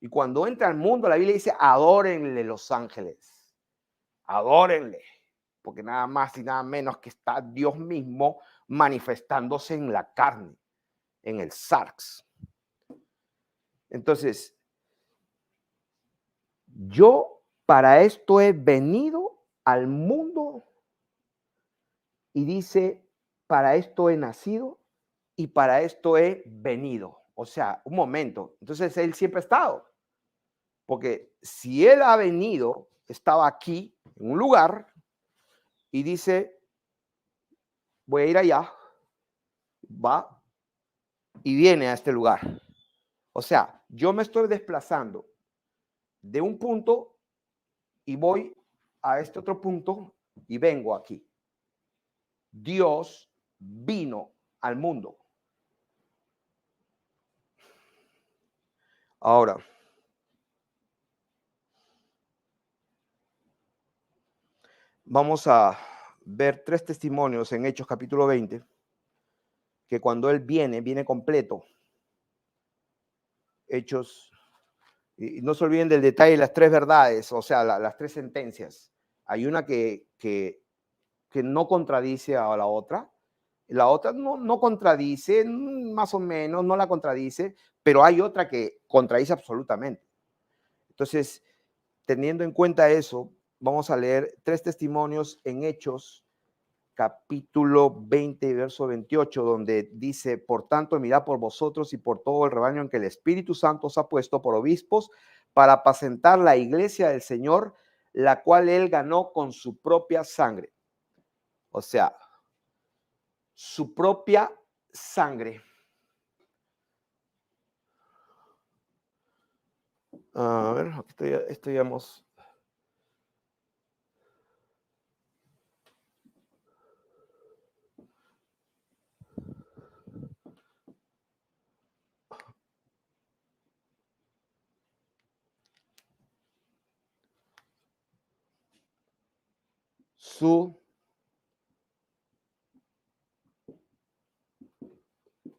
Y cuando entra al mundo, la Biblia dice, adórenle los ángeles, adórenle, porque nada más y nada menos que está Dios mismo manifestándose en la carne, en el sarx. Entonces, yo para esto he venido al mundo y dice, para esto he nacido y para esto he venido. O sea, un momento. Entonces él siempre ha estado. Porque si él ha venido, estaba aquí, en un lugar, y dice, voy a ir allá, va y viene a este lugar. O sea, yo me estoy desplazando de un punto y voy a este otro punto y vengo aquí. Dios vino al mundo. Ahora, vamos a ver 3 testimonios en Hechos capítulo 20, que cuando Él viene completo. Hechos, y no se olviden del detalle de las 3 verdades, o sea, las 3 sentencias. Hay una que no contradice a la otra no contradice, más o menos, no la contradice, pero hay otra que contradice absolutamente. Entonces, teniendo en cuenta eso, vamos a leer 3 testimonios en Hechos, capítulo 20, verso 28, donde dice: por tanto, mirad por vosotros y por todo el rebaño en que el Espíritu Santo os ha puesto por obispos para apacentar la iglesia del Señor, la cual Él ganó con su propia sangre. O sea, su propia sangre. A ver, aquí estoy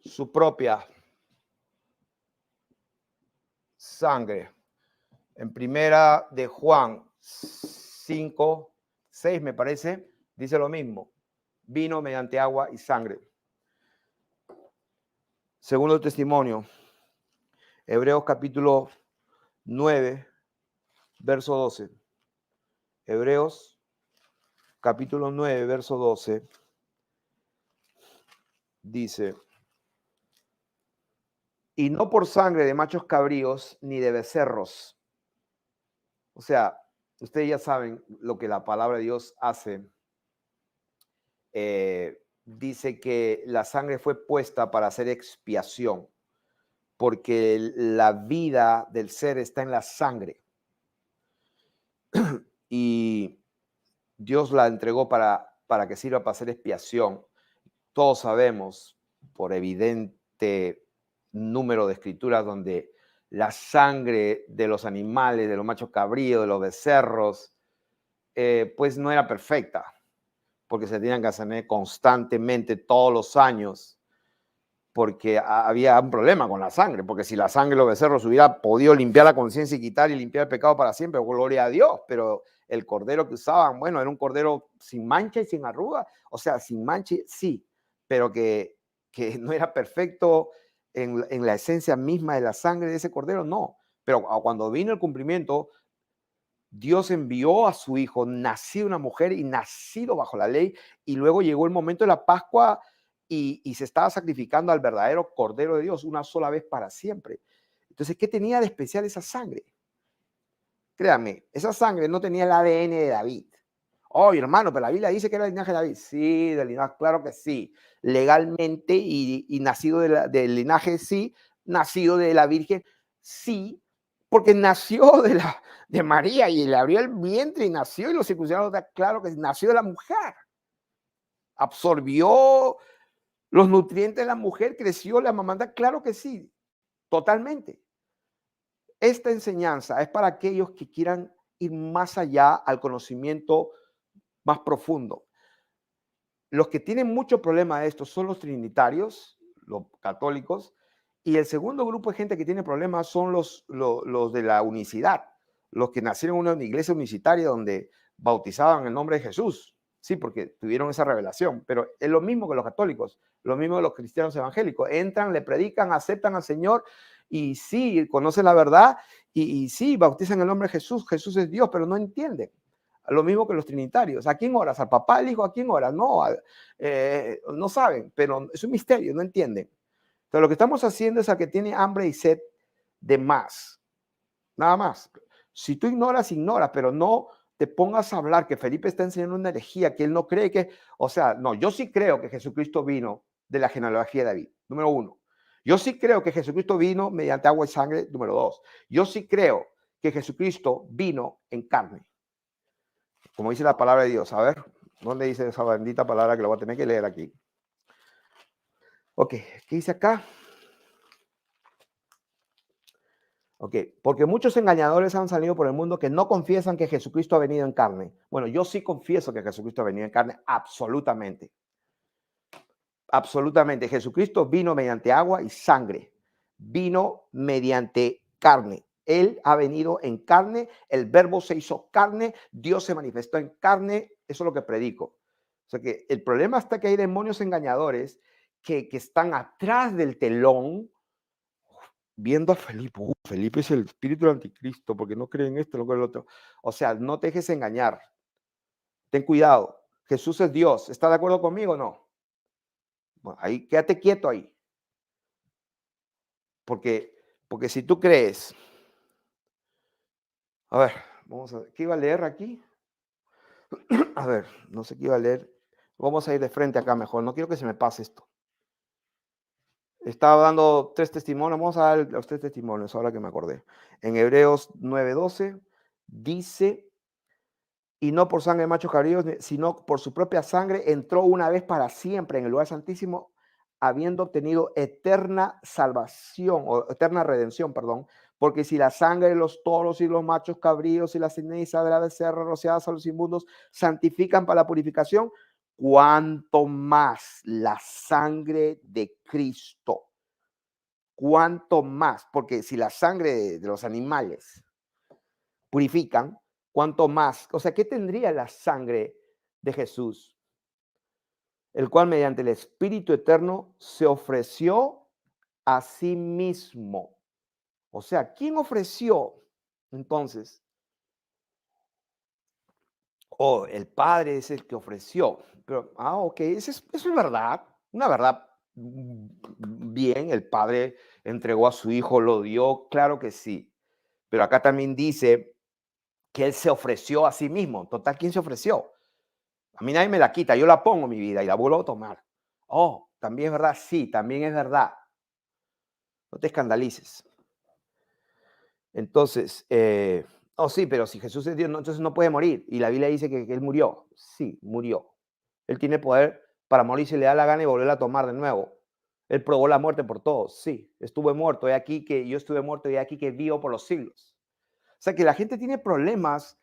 su propia sangre. En primera de Juan 5, 6 me parece, dice lo mismo: vino mediante agua y sangre. Segundo testimonio, Hebreos capítulo 9, verso 12. Hebreos capítulo 9, verso 12 dice: y no por sangre de machos cabríos ni de becerros. O sea, ustedes ya saben lo que la palabra de Dios hace. Dice que la sangre fue puesta para hacer expiación, porque la vida del ser está en la sangre. Y Dios la entregó para que sirva para hacer expiación. Todos sabemos, por evidente número de escrituras, donde la sangre de los animales, de los machos cabríos, de los becerros, pues no era perfecta, porque se tenían que hacer constantemente todos los años, porque había un problema con la sangre, porque si la sangre de los becerros hubiera podido limpiar la conciencia y quitar y limpiar el pecado para siempre, gloria a Dios, pero el cordero que usaban, bueno, era un cordero sin mancha y sin arruga, o sea, sin mancha, sí, pero que no era perfecto en la esencia misma de la sangre de ese cordero, no. Pero cuando vino el cumplimiento, Dios envió a su hijo, nacido una mujer y nacido bajo la ley, y luego llegó el momento de la Pascua y se estaba sacrificando al verdadero Cordero de Dios una sola vez para siempre. Entonces, ¿qué tenía de especial esa sangre? Créanme, esa sangre no tenía el ADN de David. Oh, hermano, pero la Biblia dice que era el linaje de David. Sí, del linaje, claro que sí. Legalmente y nacido del linaje, sí. Nacido de la Virgen, sí. Porque nació de María y le abrió el vientre y nació y lo circuncidaron. Claro que nació de la mujer. Absorbió los nutrientes de la mujer, creció, la mamanda. Claro que sí, totalmente. Esta enseñanza es para aquellos que quieran ir más allá al conocimiento más profundo. Los que tienen mucho problema de esto son los trinitarios, los católicos, y el segundo grupo de gente que tiene problemas son los de la unicidad, los que nacieron en una iglesia unicitaria donde bautizaban el nombre de Jesús. Sí, porque tuvieron esa revelación, pero es lo mismo que los católicos, lo mismo que los cristianos evangélicos. Entran, le predican, aceptan al Señor y sí, conocen la verdad y sí, bautizan el nombre de Jesús. Jesús es Dios, pero no entienden. Lo mismo que los trinitarios. ¿A quién oras? ¿Al papá, al hijo? ¿A quién oras? No, no saben, pero es un misterio, no entienden. Entonces, lo que estamos haciendo es al que tiene hambre y sed de más. Nada más. Si tú ignoras, ignoras, pero no te pongas a hablar que Felipe está enseñando una herejía, que él no cree que, o sea, no, yo sí creo que Jesucristo vino de la genealogía de David, número 1. Yo sí creo que Jesucristo vino mediante agua y sangre, número 2. Yo sí creo que Jesucristo vino en carne, como dice la palabra de Dios. A ver, ¿dónde dice esa bendita palabra que lo voy a tener que leer aquí? Ok, ¿qué dice acá? Ok, porque muchos engañadores han salido por el mundo que no confiesan que Jesucristo ha venido en carne. Bueno, yo sí confieso que Jesucristo ha venido en carne, absolutamente. Absolutamente. Jesucristo vino mediante agua y sangre. Vino mediante carne. Él ha venido en carne, el verbo se hizo carne, Dios se manifestó en carne, eso es lo que predico. O sea que el problema está que hay demonios engañadores que están atrás del telón viendo a Felipe. Felipe es el espíritu del anticristo porque no cree en esto, no cree en lo otro. O sea, no te dejes engañar. Ten cuidado. Jesús es Dios. ¿Está de acuerdo conmigo o no? Bueno, ahí, quédate quieto ahí. Porque si tú crees, a ver, vamos a ver, ¿qué iba a leer aquí? A ver, no sé qué iba a leer. Vamos a ir de frente acá mejor, no quiero que se me pase esto. Estaba dando 3 testimonios, vamos a dar los 3 testimonios, ahora que me acordé. En Hebreos 9:12 dice, y no por sangre de machos cabríos, sino por su propia sangre, entró una vez para siempre en el lugar santísimo, habiendo obtenido eterna salvación, o eterna redención, perdón, porque si la sangre de los toros y los machos cabríos y la ceniza de la becerra rociadas a los inmundos santifican para la purificación, cuanto más la sangre de Cristo, cuanto más, porque si la sangre de los animales purifican, cuanto más, o sea, ¿qué tendría la sangre de Jesús? El cual mediante el Espíritu Eterno se ofreció a sí mismo. O sea, ¿quién ofreció entonces? Oh, el Padre es el que ofreció. Pero, ok, eso es verdad, una verdad bien, el Padre entregó a su Hijo, lo dio, claro que sí. Pero acá también dice que Él se ofreció a sí mismo. Total, ¿quién se ofreció? A mí nadie me la quita, yo la pongo en mi vida y la vuelvo a tomar. Oh, también es verdad, sí, también es verdad. No te escandalices. Entonces, oh sí, pero si Jesús es Dios, no, entonces no puede morir. Y la Biblia dice que Él murió. Sí, murió. Él tiene poder para morir si le da la gana y volver a tomar de nuevo. Él probó la muerte por todos. Sí, estuve muerto. He aquí que yo estuve muerto y he aquí que vivo por los siglos. O sea que la gente tiene problemas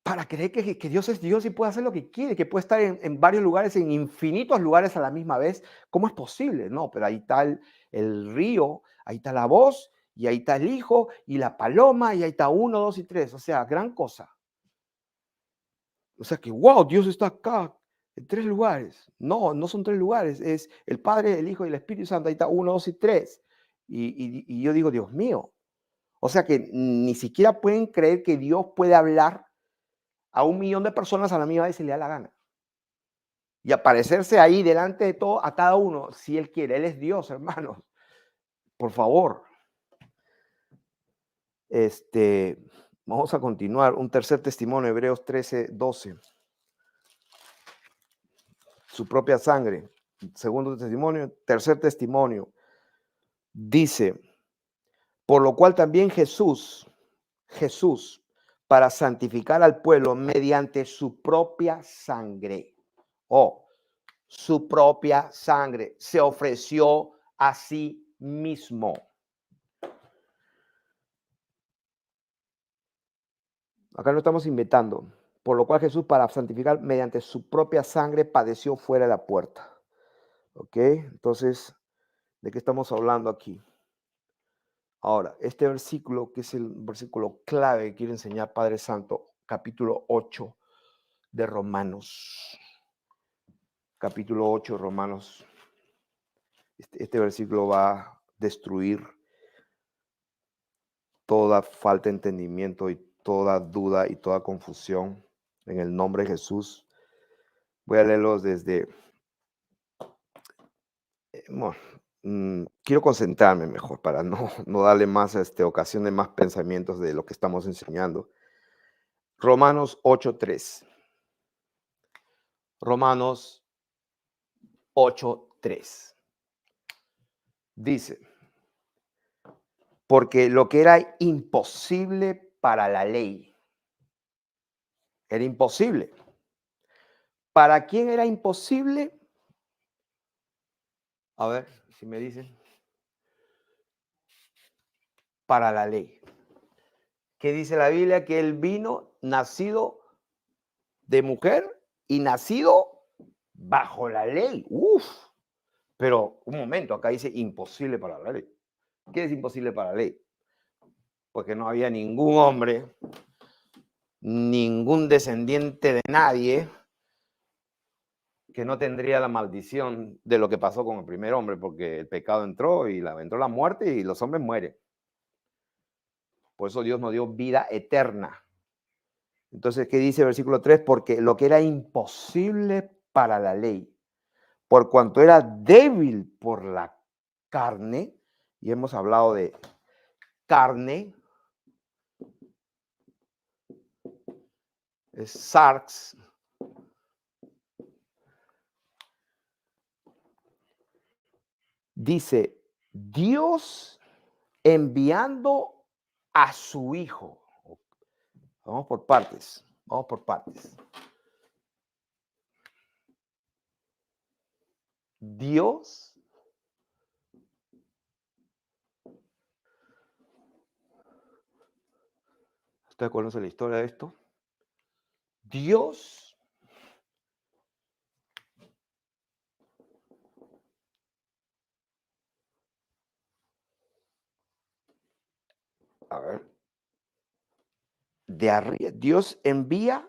para creer que Dios es Dios y puede hacer lo que quiere, que puede estar en varios lugares, en infinitos lugares a la misma vez. ¿Cómo es posible? No, pero ahí está el río, ahí está la voz, y ahí está el hijo, y la paloma, y ahí está 1, 2 y 3. O sea, gran cosa. O sea que, wow, Dios está acá en 3 lugares. No, no son 3 lugares, es el Padre, el Hijo y el Espíritu Santo. Ahí está 1, 2 y 3. Y yo digo, Dios mío. O sea que ni siquiera pueden creer que Dios puede hablar a 1 millón de personas a la misma vez si le da la gana. Y aparecerse ahí delante de todo a cada uno, si Él quiere. Él es Dios, hermanos. Por favor. Vamos a continuar. Un tercer testimonio, Hebreos 13:12. Su propia sangre. Segundo testimonio, tercer testimonio. Dice, por lo cual también Jesús, para santificar al pueblo mediante su propia sangre. Oh, su propia sangre se ofreció a sí mismo. Acá no estamos inventando. Por lo cual Jesús, para santificar mediante su propia sangre, padeció fuera de la puerta. ¿Ok? Entonces, ¿de qué estamos hablando aquí? Ahora, este versículo, que es el versículo clave que quiere enseñar Padre Santo, capítulo 8 de Romanos. Capítulo 8 de Romanos. Este versículo va a destruir toda falta de entendimiento y toda duda y toda confusión en el nombre de Jesús. Voy a leerlos desde... bueno, quiero concentrarme mejor para no darle más ocasión de más pensamientos de lo que estamos enseñando. Romanos 8:3. Romanos 8:3. Dice, porque lo que era imposible para la ley, era imposible. ¿Para quién era imposible? A ver, si me dicen. para la ley. ¿Qué dice la Biblia? Que él vino nacido de mujer y nacido bajo la ley. Uf. Pero un momento, acá dice imposible para la ley. ¿Qué es imposible para la ley? Porque no había ningún hombre, ningún descendiente de nadie que no tendría la maldición de lo que pasó con el primer hombre, porque el pecado entró y entró la muerte y los hombres mueren. Por eso Dios nos dio vida eterna. Entonces, ¿qué dice el versículo 3? Porque lo que era imposible para la ley, por cuanto era débil por la carne, y hemos hablado de carne, es sarx, dice, Dios enviando a su Hijo. Vamos por partes, vamos por partes. Dios ¿Ustedes conocen la historia de esto? Dios a ver, de arriba, Dios envía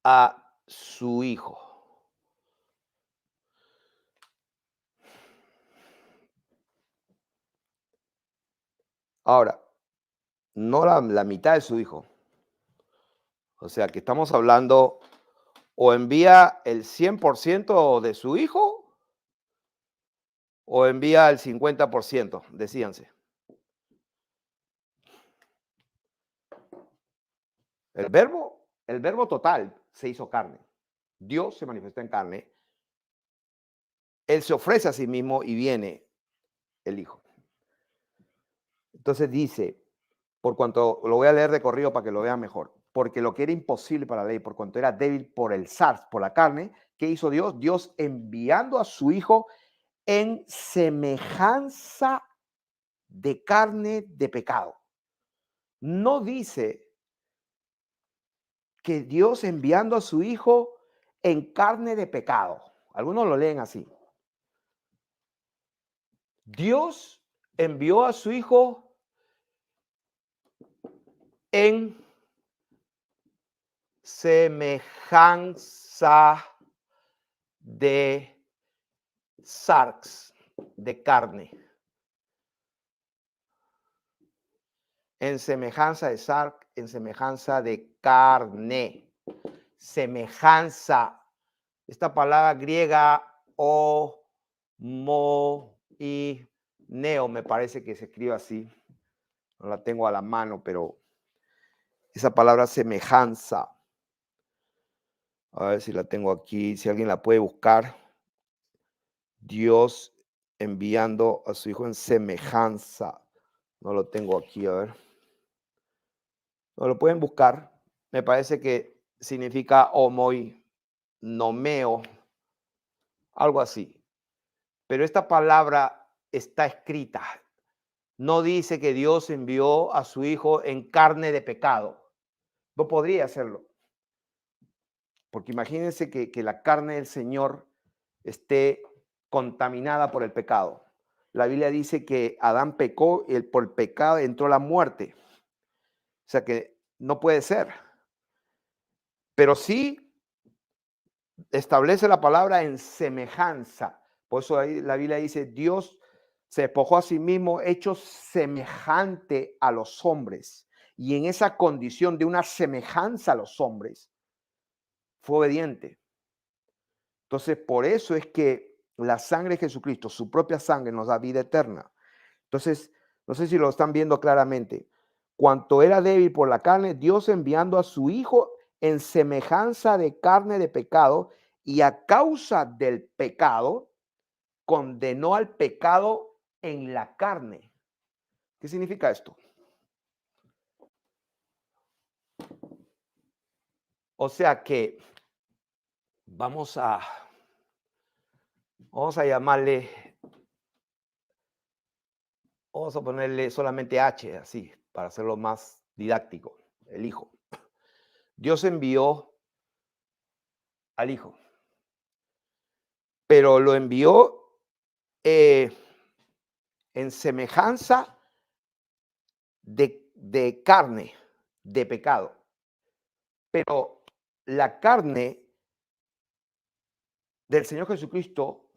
a su Hijo. Ahora, no la mitad de su Hijo. O sea, que estamos hablando, o envía el 100% de su Hijo, o envía el 50%, decíanse. El verbo total se hizo carne. Dios se manifestó en carne. Él se ofrece a sí mismo y viene el Hijo. Entonces dice, por cuanto, lo voy a leer de corrido para que lo vean mejor, porque lo que era imposible para la ley, por cuanto era débil por el sarx, por la carne, ¿qué hizo Dios? Dios enviando a su Hijo en semejanza de carne de pecado. No dice que Dios enviando a su Hijo en carne de pecado. Algunos lo leen así. Dios envió a su Hijo en semejanza de sarx, de carne. En semejanza de sarx, en semejanza de carne. Semejanza. Esta palabra griega neo, me parece que se escribe así. No la tengo a la mano, pero esa palabra semejanza. A ver si la tengo aquí, si alguien la puede buscar. Dios enviando a su Hijo en semejanza. No lo tengo aquí, a ver. No lo pueden buscar. Me parece que significa nomeo, algo así. Pero esta palabra está escrita. No dice que Dios envió a su Hijo en carne de pecado. No podría hacerlo. Porque imagínense que la carne del Señor esté contaminada por el pecado. La Biblia dice que Adán pecó y por el pecado entró la muerte. O sea que no puede ser. Pero sí establece la palabra en semejanza. Por eso ahí la Biblia dice, Dios se despojó a sí mismo, hecho semejante a los hombres. Y en esa condición de una semejanza a los hombres, fue obediente. Entonces, por eso es que la sangre de Jesucristo, su propia sangre, nos da vida eterna. Entonces, no sé si lo están viendo claramente. Cuanto era débil por la carne, Dios enviando a su Hijo en semejanza de carne de pecado, y a causa del pecado, condenó al pecado en la carne. ¿Qué significa esto? O sea que vamos a llamarle Vamos a ponerle solamente H, así, para hacerlo más didáctico. El Hijo. Dios envió al Hijo, pero lo envió eh, en semejanza de carne, de pecado. Pero la carne del Señor Jesucristo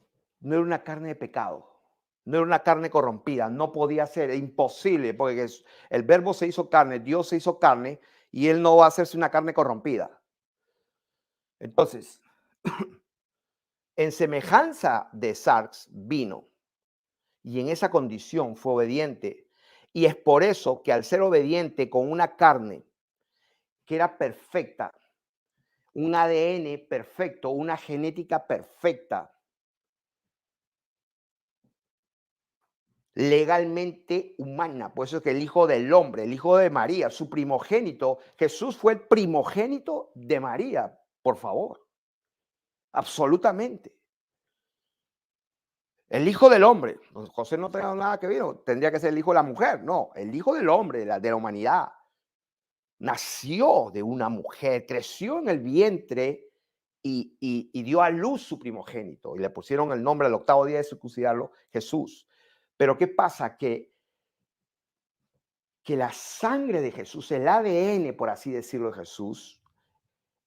no era una carne de pecado, no era una carne corrompida, no podía ser, es imposible, porque el verbo se hizo carne, Dios se hizo carne, y Él no va a hacerse una carne corrompida. Entonces, en semejanza de Sarx vino, y en esa condición fue obediente, y es por eso que al ser obediente con una carne que era perfecta, un ADN perfecto, una genética perfecta, legalmente humana. Por eso es que el Hijo del Hombre, el Hijo de María, su primogénito, Jesús fue el primogénito de María, por favor. Absolutamente. El Hijo del Hombre. José no tenía nada que ver, tendría que ser el Hijo de la mujer. No, el Hijo del Hombre, de la humanidad. Nació de una mujer, creció en el vientre y dio a luz su primogénito. Y le pusieron el nombre al octavo día de circuncidarlo, Jesús. Pero ¿qué pasa? Que la sangre de Jesús, el ADN, por así decirlo, de Jesús,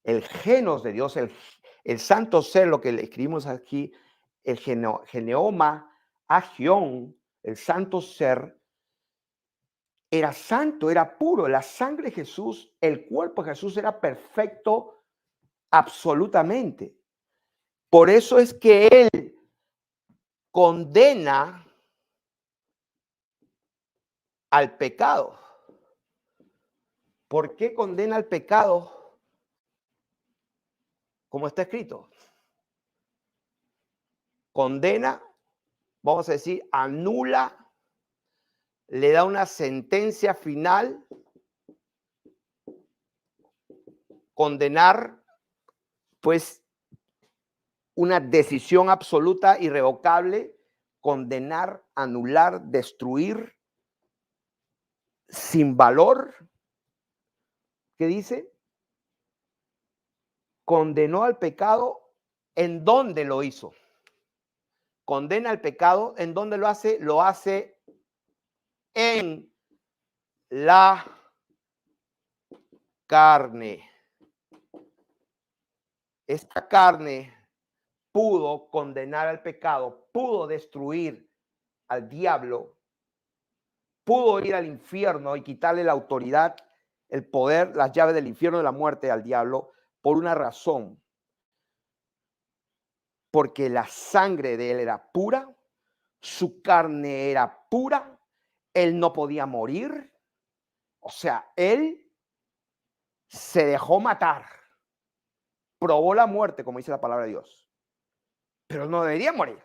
el genos de Dios, el santo ser, lo que le escribimos aquí, el geneoma, agión, el santo ser, era santo, era puro. La sangre de Jesús, el cuerpo de Jesús era perfecto absolutamente. Por eso es que Él condena al pecado. ¿Por qué condena al pecado? Como está escrito. Condena, vamos a decir, anula, le da una sentencia final, condenar, pues, una decisión absoluta, irrevocable, condenar, anular, destruir, sin valor. ¿Qué dice? Condenó al pecado. ¿En dónde lo hizo? Condena al pecado. ¿En dónde lo hace? Lo hace en la carne. Esta carne pudo condenar al pecado, pudo destruir al diablo, pudo ir al infierno y quitarle la autoridad, el poder, las llaves del infierno y de la muerte al diablo por una razón. Porque la sangre de él era pura, su carne era pura, él no podía morir. O sea, él se dejó matar, probó la muerte, como dice la palabra de Dios, pero no debería morir.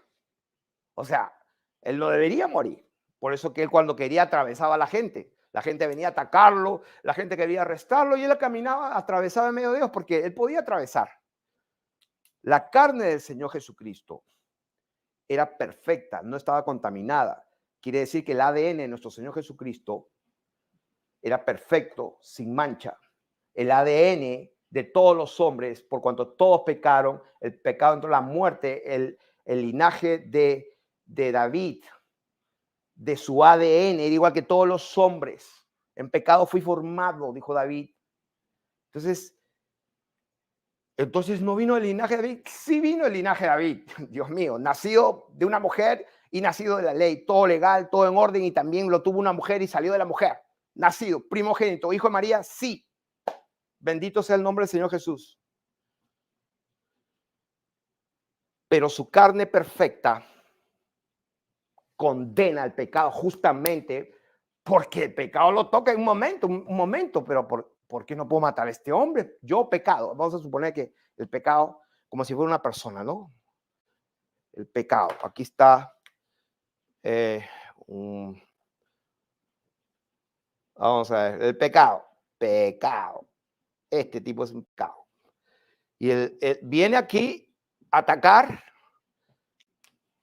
O sea, él no debería morir. Por eso que él cuando quería atravesaba a la gente venía a atacarlo, la gente quería arrestarlo y él caminaba, atravesaba en medio de ellos porque él podía atravesar. La carne del Señor Jesucristo era perfecta, no estaba contaminada. Quiere decir que el ADN de nuestro Señor Jesucristo era perfecto, sin mancha. El ADN de todos los hombres, por cuanto todos pecaron, el pecado entró en la muerte, el linaje de David, de su ADN, era igual que todos los hombres. En pecado fui formado, dijo David. Entonces no vino el linaje de David. Sí vino el linaje de David, Dios mío, nacido de una mujer y nacido de la ley, todo legal, todo en orden, y también lo tuvo una mujer y salió de la mujer. Nacido, primogénito, hijo de María, sí. Bendito sea el nombre del Señor Jesús. Pero su carne perfecta condena al pecado justamente porque el pecado lo toca en un momento, pero ¿por qué no puedo matar a este hombre? Yo pecado, vamos a suponer que el pecado, como si fuera una persona, ¿no? El pecado, aquí está, vamos a ver, el pecado, este tipo es un pecado. Y él viene aquí a atacar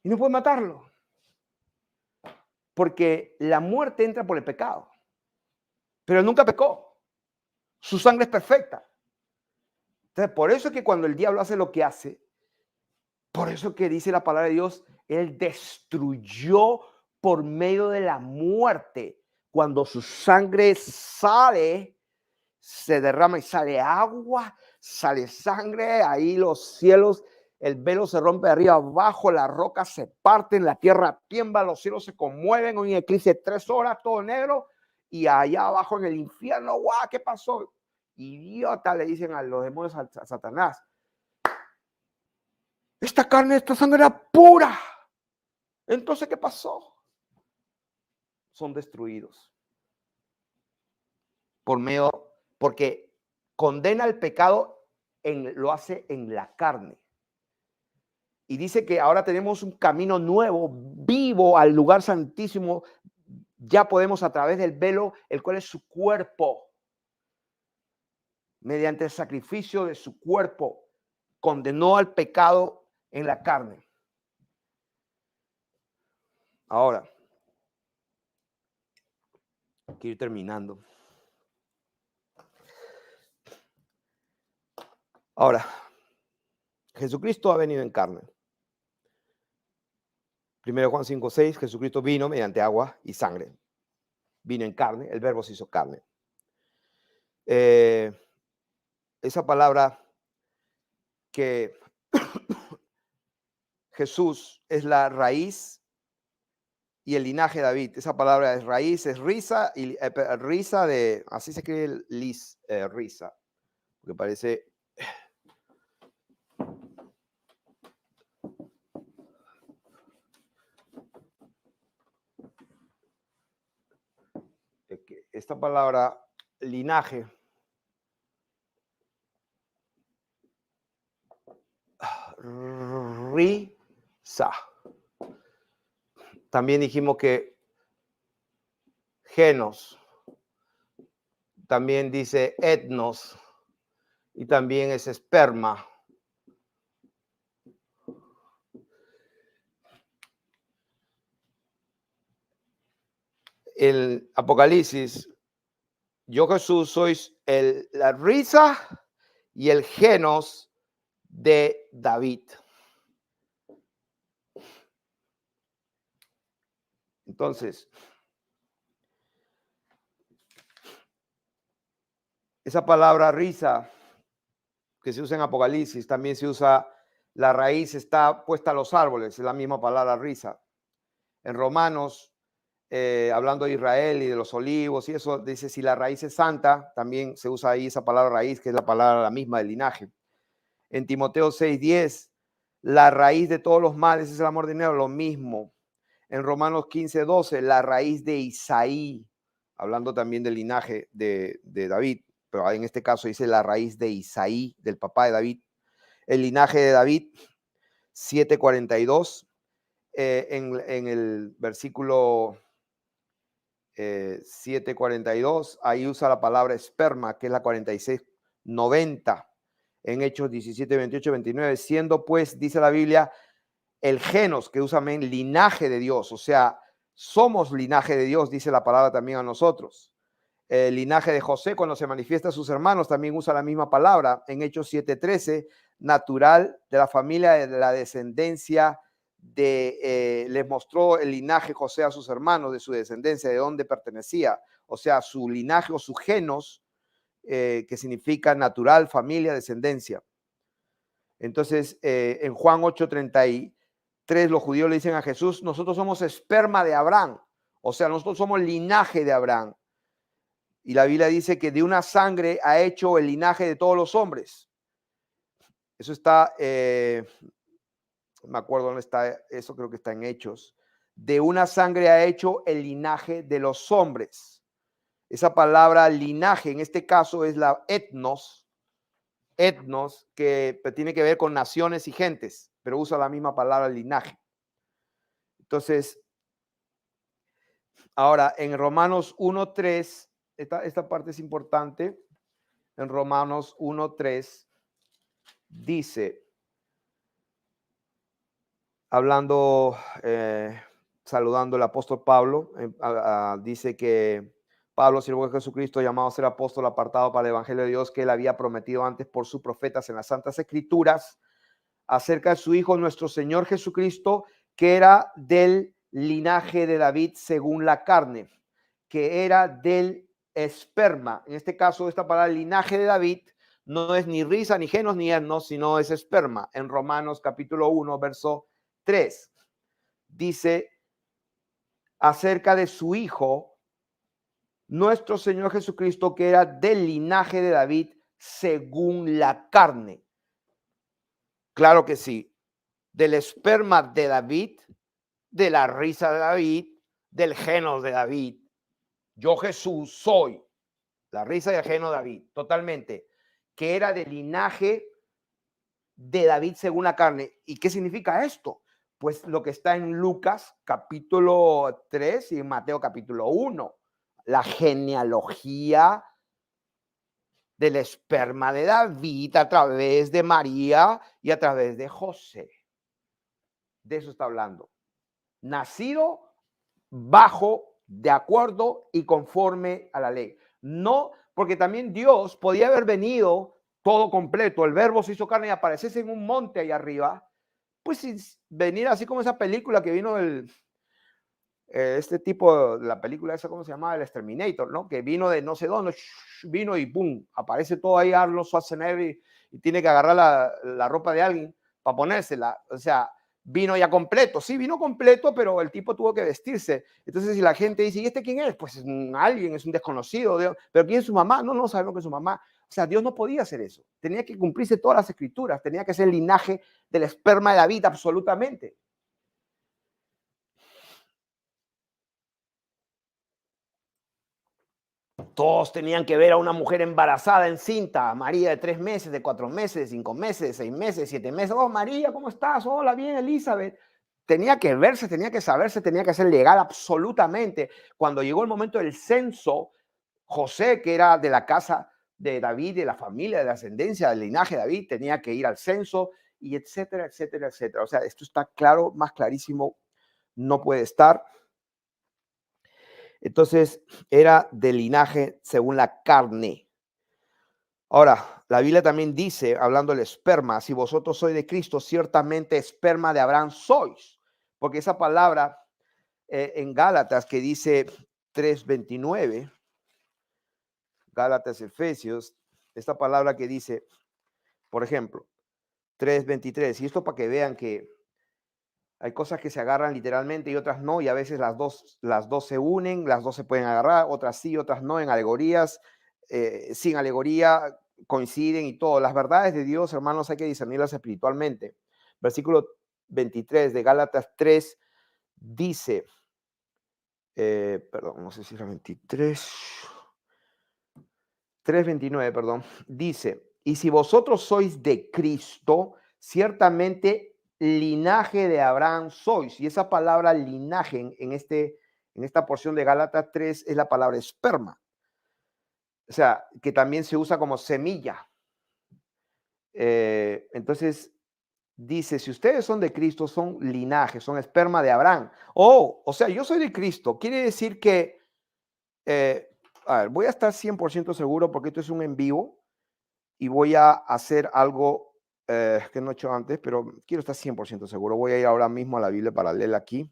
y no puede matarlo. Porque la muerte entra por el pecado, pero él nunca pecó. Su sangre es perfecta. Entonces, por eso es que cuando el diablo hace lo que hace, por eso que dice la palabra de Dios, él destruyó por medio de la muerte. Cuando su sangre sale, se derrama y sale agua, sale sangre, ahí los cielos, el velo se rompe de arriba abajo, las rocas se parten, la tierra tiembla, los cielos se conmueven, un eclipse de 3 horas, todo negro, y allá abajo en el infierno, ¡guau! ¿Qué pasó? Idiota, le dicen a los demonios, a Satanás. Esta carne, esta sangre era pura. Entonces, ¿qué pasó? Son destruidos por medio, porque condena el pecado, lo hace en la carne. Y dice que ahora tenemos un camino nuevo, vivo al lugar santísimo. Ya podemos a través del velo, el cual es su cuerpo, mediante el sacrificio de su cuerpo, condenó al pecado en la carne. Ahora, quiero ir terminando. Ahora, Jesucristo ha venido en carne. 1 Juan 5:6, Jesucristo vino mediante agua y sangre. Vino en carne, el verbo se hizo carne. Esa palabra que Jesús es la raíz y el linaje de David. Esa palabra es raíz, es risa, y risa de, así se escribe risa, porque parece... Esta palabra linaje risa. También dijimos que genos, también dice etnos, y también es esperma. El Apocalipsis, yo Jesús sois la risa y el genos de David. Entonces, esa palabra risa que se usa en Apocalipsis, también se usa, la raíz está puesta a los árboles, es la misma palabra risa. En Romanos, hablando de Israel y de los olivos y eso, dice si la raíz es santa, también se usa ahí esa palabra raíz, que es la palabra la misma del linaje. En Timoteo 6:10, la raíz de todos los males es el amor de dinero, lo mismo. En Romanos 15:12, la raíz de Isaí, hablando también del linaje de David, pero en este caso dice la raíz de Isaí, del papá de David. El linaje de David, 7:42, en el versículo 7:42, ahí usa la palabra esperma, que es la 46:90, en Hechos 17:28-29, siendo pues, dice la Biblia, el genos, que usa también linaje de Dios, o sea, somos linaje de Dios, dice la palabra también a nosotros. El linaje de José, cuando se manifiesta a sus hermanos, también usa la misma palabra, en Hechos 7:13, natural de la familia de la descendencia les mostró el linaje José a sus hermanos, de su descendencia, de dónde pertenecía, o sea, su linaje o su genos, que significa natural, familia, descendencia. Entonces, en Juan 8:33, los judíos le dicen a Jesús, nosotros somos esperma de Abraham, o sea, nosotros somos linaje de Abraham. Y la Biblia dice que de una sangre ha hecho el linaje de todos los hombres. Eso está, me acuerdo dónde está, eso creo que está en Hechos. De una sangre ha hecho el linaje de los hombres. Esa palabra linaje, en este caso, es la etnos, que tiene que ver con naciones y gentes, pero usa la misma palabra linaje. Entonces, ahora en Romanos 1:3, esta parte es importante. En Romanos 1:3 dice, hablando saludando el apóstol Pablo. Dice que Pablo, siervo de Jesucristo, llamado a ser apóstol, apartado para el evangelio de Dios, que él había prometido antes por sus profetas en las Santas Escrituras, acerca de su Hijo, nuestro Señor Jesucristo, que era del linaje de David según la carne, que era del esperma. En este caso, esta palabra linaje de David no es ni risa, ni genos, ni yernos, sino es esperma. En Romanos capítulo 1, verso 3, dice acerca de su Hijo, nuestro Señor Jesucristo, que era del linaje de David según la carne. Claro que sí, del esperma de David, de la risa de David, del genos de David. Yo Jesús soy la risa y el geno de David, totalmente, que era del linaje de David según la carne. ¿Y qué significa esto? Pues lo que está en Lucas capítulo 3 y en Mateo capítulo 1, la genealogía del esperma de David a través de María y a través de José. De eso está hablando. Nacido bajo, de acuerdo y conforme a la ley. No, porque también Dios podía haber venido todo completo. El verbo se hizo carne y aparecerse en un monte ahí arriba. Pues sin venir así como esa película que vino este tipo, la película esa, ¿cómo se llama? El Exterminator, ¿no? Que vino de no sé dónde, vino y ¡pum! Aparece todo ahí Arnold Schwarzenegger y tiene que agarrar la ropa de alguien para ponérsela. O sea, vino ya completo. Sí, vino completo, pero el tipo tuvo que vestirse. Entonces, si la gente dice, ¿y este quién es? Pues es alguien, es un desconocido. Pero ¿quién es su mamá? No, no sabemos que es su mamá. O sea, Dios no podía hacer eso. Tenía que cumplirse todas las escrituras. Tenía que ser el linaje del esperma de David, absolutamente. Todos tenían que ver a una mujer embarazada, encinta, María de 3 meses, de 4 meses, de 5 meses, de 6 meses, 7 meses. Oh, María, ¿cómo estás? Hola, bien, Elizabeth. Tenía que verse, tenía que saberse, tenía que ser legal absolutamente. Cuando llegó el momento del censo, José, que era de la casa de David, de la familia, de la ascendencia, del linaje de David, tenía que ir al censo y etcétera, etcétera, etcétera. O sea, esto está claro, más clarísimo no puede estar. Entonces, era de linaje según la carne. Ahora, la Biblia también dice, hablando del esperma, si vosotros sois de Cristo, ciertamente esperma de Abraham sois. Porque esa palabra en Gálatas que dice 3:29, Gálatas, Efesios, esta palabra que dice, por ejemplo, 3:23, y esto para que vean que hay cosas que se agarran literalmente y otras no, y a veces las dos se unen, las dos se pueden agarrar, otras sí, otras no, en alegorías, sin alegoría coinciden y todo. Las verdades de Dios, hermanos, hay que discernirlas espiritualmente. Versículo 23 de Gálatas 3 dice, perdón, no sé si era 3:29, perdón, dice, y si vosotros sois de Cristo, ciertamente linaje de Abraham sois. Y esa palabra linaje en esta porción de Gálatas 3 es la palabra esperma. O sea, que también se usa como semilla. Entonces, dice, si ustedes son de Cristo, son linaje, son esperma de Abraham. O sea, yo soy de Cristo. Quiere decir que, a ver, voy a estar 100% seguro porque esto es un en vivo y voy a hacer algo que no he hecho antes, pero quiero estar 100% seguro. Voy a ir ahora mismo a la Biblia paralela aquí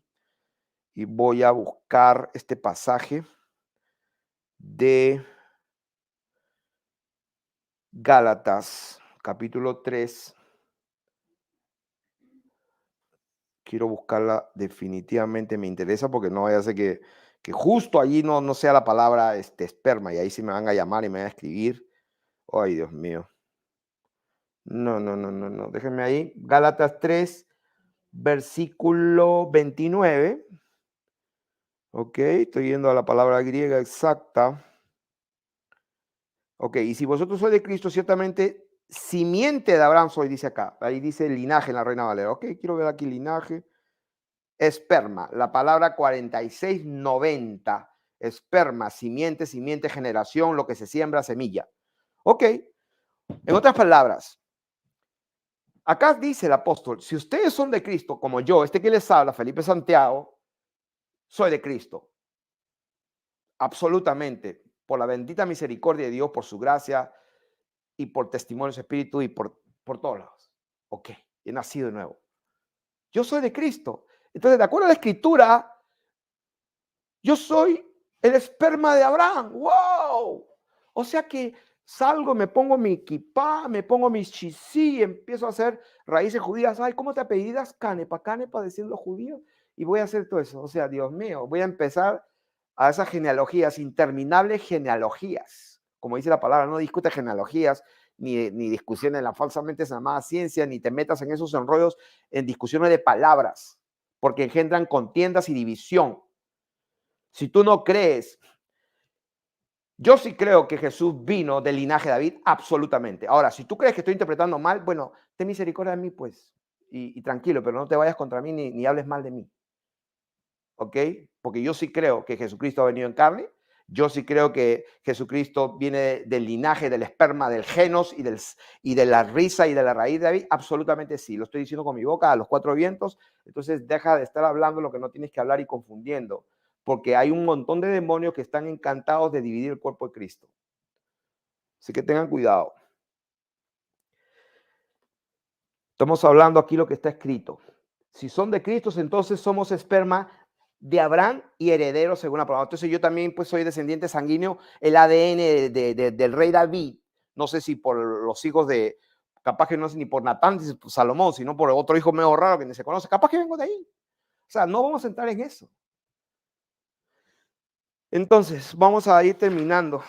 y voy a buscar este pasaje de Gálatas, capítulo 3. Quiero buscarla definitivamente, me interesa porque no vaya a ser que justo allí no sea la palabra esperma y ahí sí me van a llamar y me van a escribir. Ay, Dios mío. No, no, no, no, no. Déjenme ahí. Gálatas 3, versículo 29. Ok, estoy yendo a la palabra griega exacta. Ok, y si vosotros sois de Cristo, ciertamente simiente de Abraham soy, dice acá. Ahí dice linaje en la Reina Valera. Ok, quiero ver aquí linaje. Esperma, la palabra 4690. Esperma, simiente, simiente, generación, lo que se siembra, semilla. Ok, en otras palabras, acá dice el apóstol, si ustedes son de Cristo, como yo, que les habla, Felipe Santiago, soy de Cristo, absolutamente, por la bendita misericordia de Dios, por su gracia y por testimonio de su Espíritu y por todos lados. Ok, he nacido de nuevo. Yo soy de Cristo. Entonces, de acuerdo a la Escritura, yo soy el esperma de Abraham. ¡Wow! O sea que salgo, me pongo mi kipá, me pongo mis chisí, empiezo a hacer raíces judías. Ay, ¿cómo te apellidas? Canepa, canepa, diciendo judío. Y voy a hacer todo eso. O sea, Dios mío, voy a empezar a esas genealogías, interminables genealogías. Como dice la palabra, no discute genealogías, ni discusiones en la falsamente llamada ciencia, ni te metas en esos enrollos, en discusiones de palabras, porque engendran contiendas y división. Si tú no crees, yo sí creo que Jesús vino del linaje de David, absolutamente. Ahora, si tú crees que estoy interpretando mal, bueno, ten misericordia de mí, pues, y tranquilo, pero no te vayas contra mí ni hables mal de mí, ¿ok? Porque yo sí creo que Jesucristo ha venido en carne, yo sí creo que Jesucristo viene del linaje, del esperma, del genos y de la risa y de la raíz de David, absolutamente sí, lo estoy diciendo con mi boca a los cuatro vientos, entonces deja de estar hablando lo que no tienes que hablar y confundiendo, porque hay un montón de demonios que están encantados de dividir el cuerpo de Cristo. Así que tengan cuidado. Estamos hablando aquí lo que está escrito. Si son de Cristo, entonces somos esperma de Abraham y herederos según la palabra. Entonces yo también pues soy descendiente sanguíneo, el ADN del rey David. No sé si por los hijos de, capaz que no sé ni por Natán, ni por Salomón, sino por otro hijo medio raro que ni se conoce. Capaz que vengo de ahí. O sea, no vamos a entrar en eso. Entonces, vamos a ir terminando.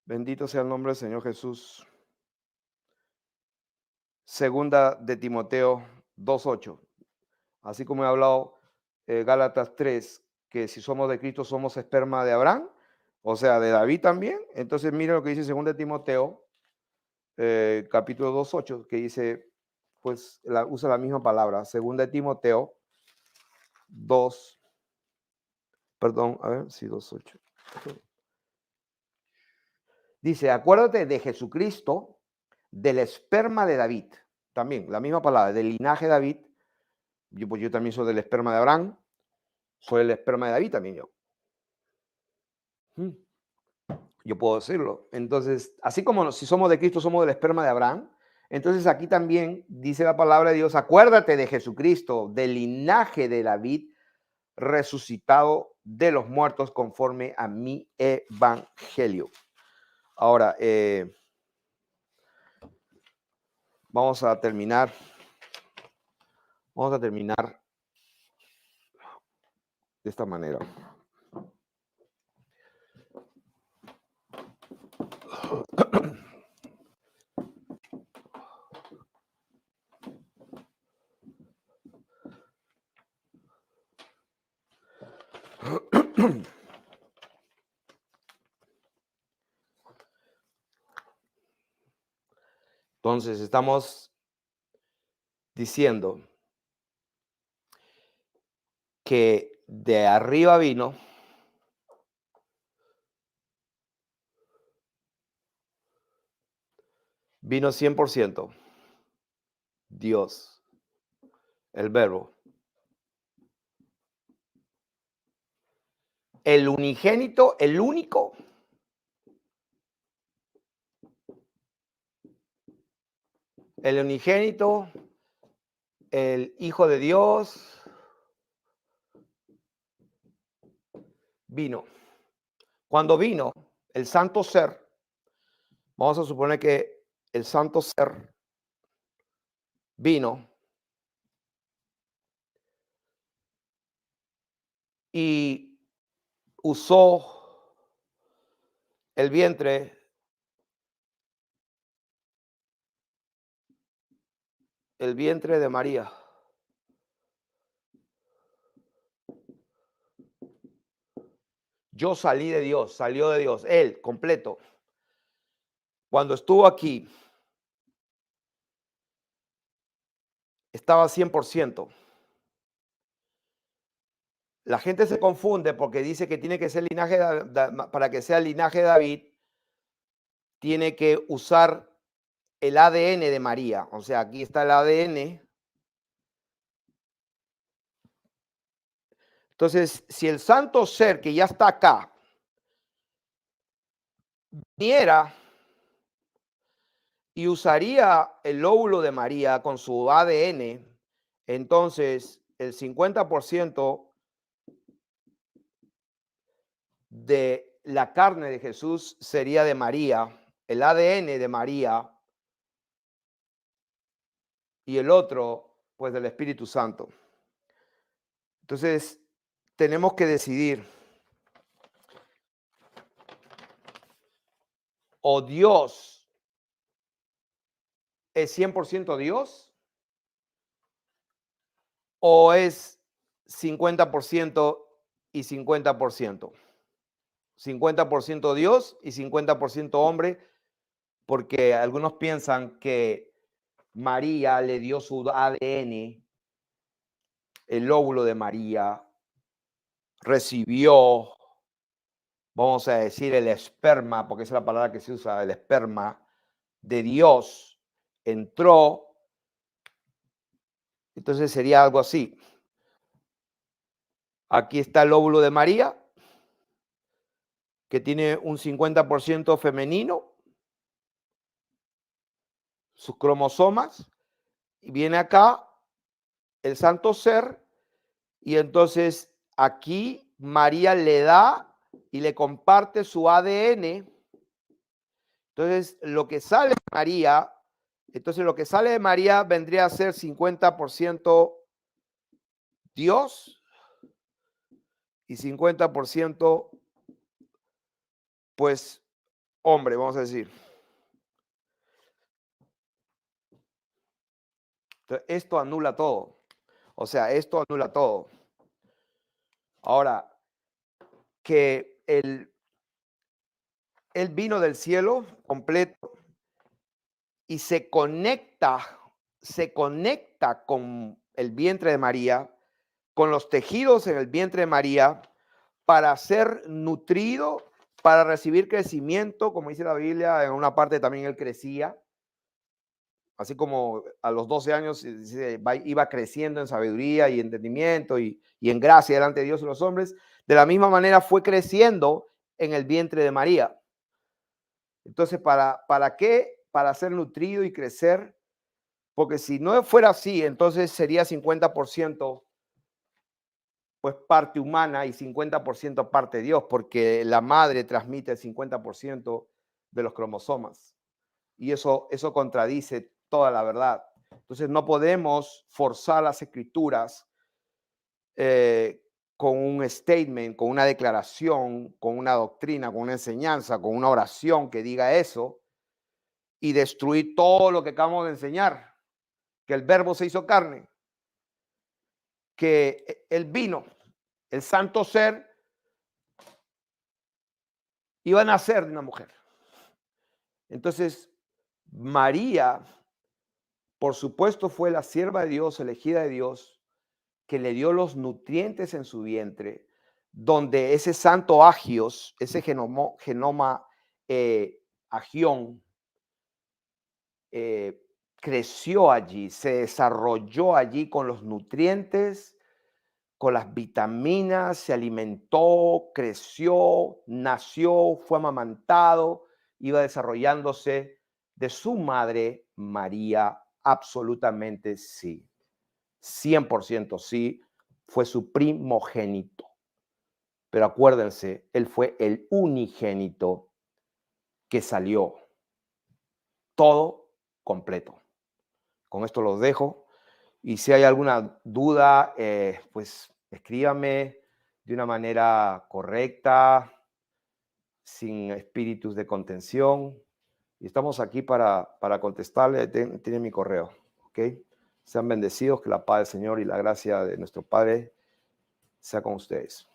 Bendito sea el nombre del Señor Jesús. Segunda de Timoteo 2:8. Así como he hablado Gálatas 3, que si somos de Cristo somos esperma de Abraham, o sea, de David también. Entonces, miren lo que dice 2 de Timoteo, capítulo 2:8, que dice, pues usa la misma palabra. 2 de Timoteo 2, perdón, a ver, sí, 2:8. Dice, acuérdate de Jesucristo, del esperma de David. También, la misma palabra, del linaje de David. Pues yo también soy del esperma de Abraham. Soy el esperma de David también yo. Yo puedo decirlo. Entonces, así como si somos de Cristo, somos del esperma de Abraham. Entonces aquí también dice la palabra de Dios, acuérdate de Jesucristo, del linaje de David, resucitado de los muertos conforme a mi evangelio. Ahora, vamos a terminar. Vamos a terminar de esta manera. Entonces, estamos diciendo que de arriba vino vino 100% Dios, el verbo, el unigénito, el único, el unigénito, el Hijo de Dios, vino. Cuando vino el santo ser, vamos a suponer que el santo ser vino y usó el vientre de María. Yo salí de Dios, salió de Dios, él completo. Cuando estuvo aquí, estaba 100%. La gente se confunde porque dice que tiene que ser linaje para que sea el linaje de David, tiene que usar el ADN de María. O sea, aquí está el ADN Entonces, si el santo ser que ya está acá viniera y usaría el óvulo de María con su ADN, entonces el 50% de la carne de Jesús sería de María, el ADN de María, y el otro, pues del Espíritu Santo. Entonces, tenemos que decidir, o Dios es 100% Dios, o es 50% y 50%. 50% Dios y 50% hombre, porque algunos piensan que María le dio su ADN, el óvulo de María, recibió, vamos a decir, el esperma, porque esa es la palabra que se usa, el esperma de Dios, entró. Entonces sería algo así. Aquí está el óvulo de María, que tiene un 50% femenino, sus cromosomas, y viene acá el santo ser, y entonces aquí María le da y le comparte su ADN. Entonces, lo que sale de María, vendría a ser 50% Dios y 50% pues hombre, vamos a decir. Entonces, esto anula todo. O sea, esto anula todo. Ahora, que él vino del cielo completo y se conecta con el vientre de María, con los tejidos en el vientre de María, para ser nutrido, para recibir crecimiento, como dice la Biblia, en una parte también él crecía, así como a los 12 años iba creciendo en sabiduría y entendimiento y en gracia delante de Dios y los hombres, de la misma manera fue creciendo en el vientre de María. Entonces, ¿para qué? Para ser nutrido y crecer, porque si no fuera así, entonces sería 50% pues parte humana y 50% parte de Dios, porque la madre transmite el 50% de los cromosomas. Y eso contradice toda la verdad. Entonces no podemos forzar las escrituras con un statement, con una declaración, con una doctrina, con una enseñanza, con una oración que diga eso y destruir todo lo que acabamos de enseñar, que el verbo se hizo carne, que él vino, el santo ser iba a nacer de una mujer. Entonces, María, por supuesto, fue la sierva de Dios, elegida de Dios, que le dio los nutrientes en su vientre, donde ese santo agios, ese genoma agión, creció allí, se desarrolló allí con los nutrientes, con las vitaminas, se alimentó, creció, nació, fue amamantado, iba desarrollándose de su madre María, absolutamente sí, 100% sí, fue su primogénito. Pero acuérdense, él fue el unigénito que salió todo completo. Con esto los dejo. Y si hay alguna duda, pues escríbame de una manera correcta, sin espíritus de contención. Y estamos aquí para contestarle. Tiene mi correo. ¿Ok? Sean bendecidos, que la paz del Señor y la gracia de nuestro Padre sea con ustedes.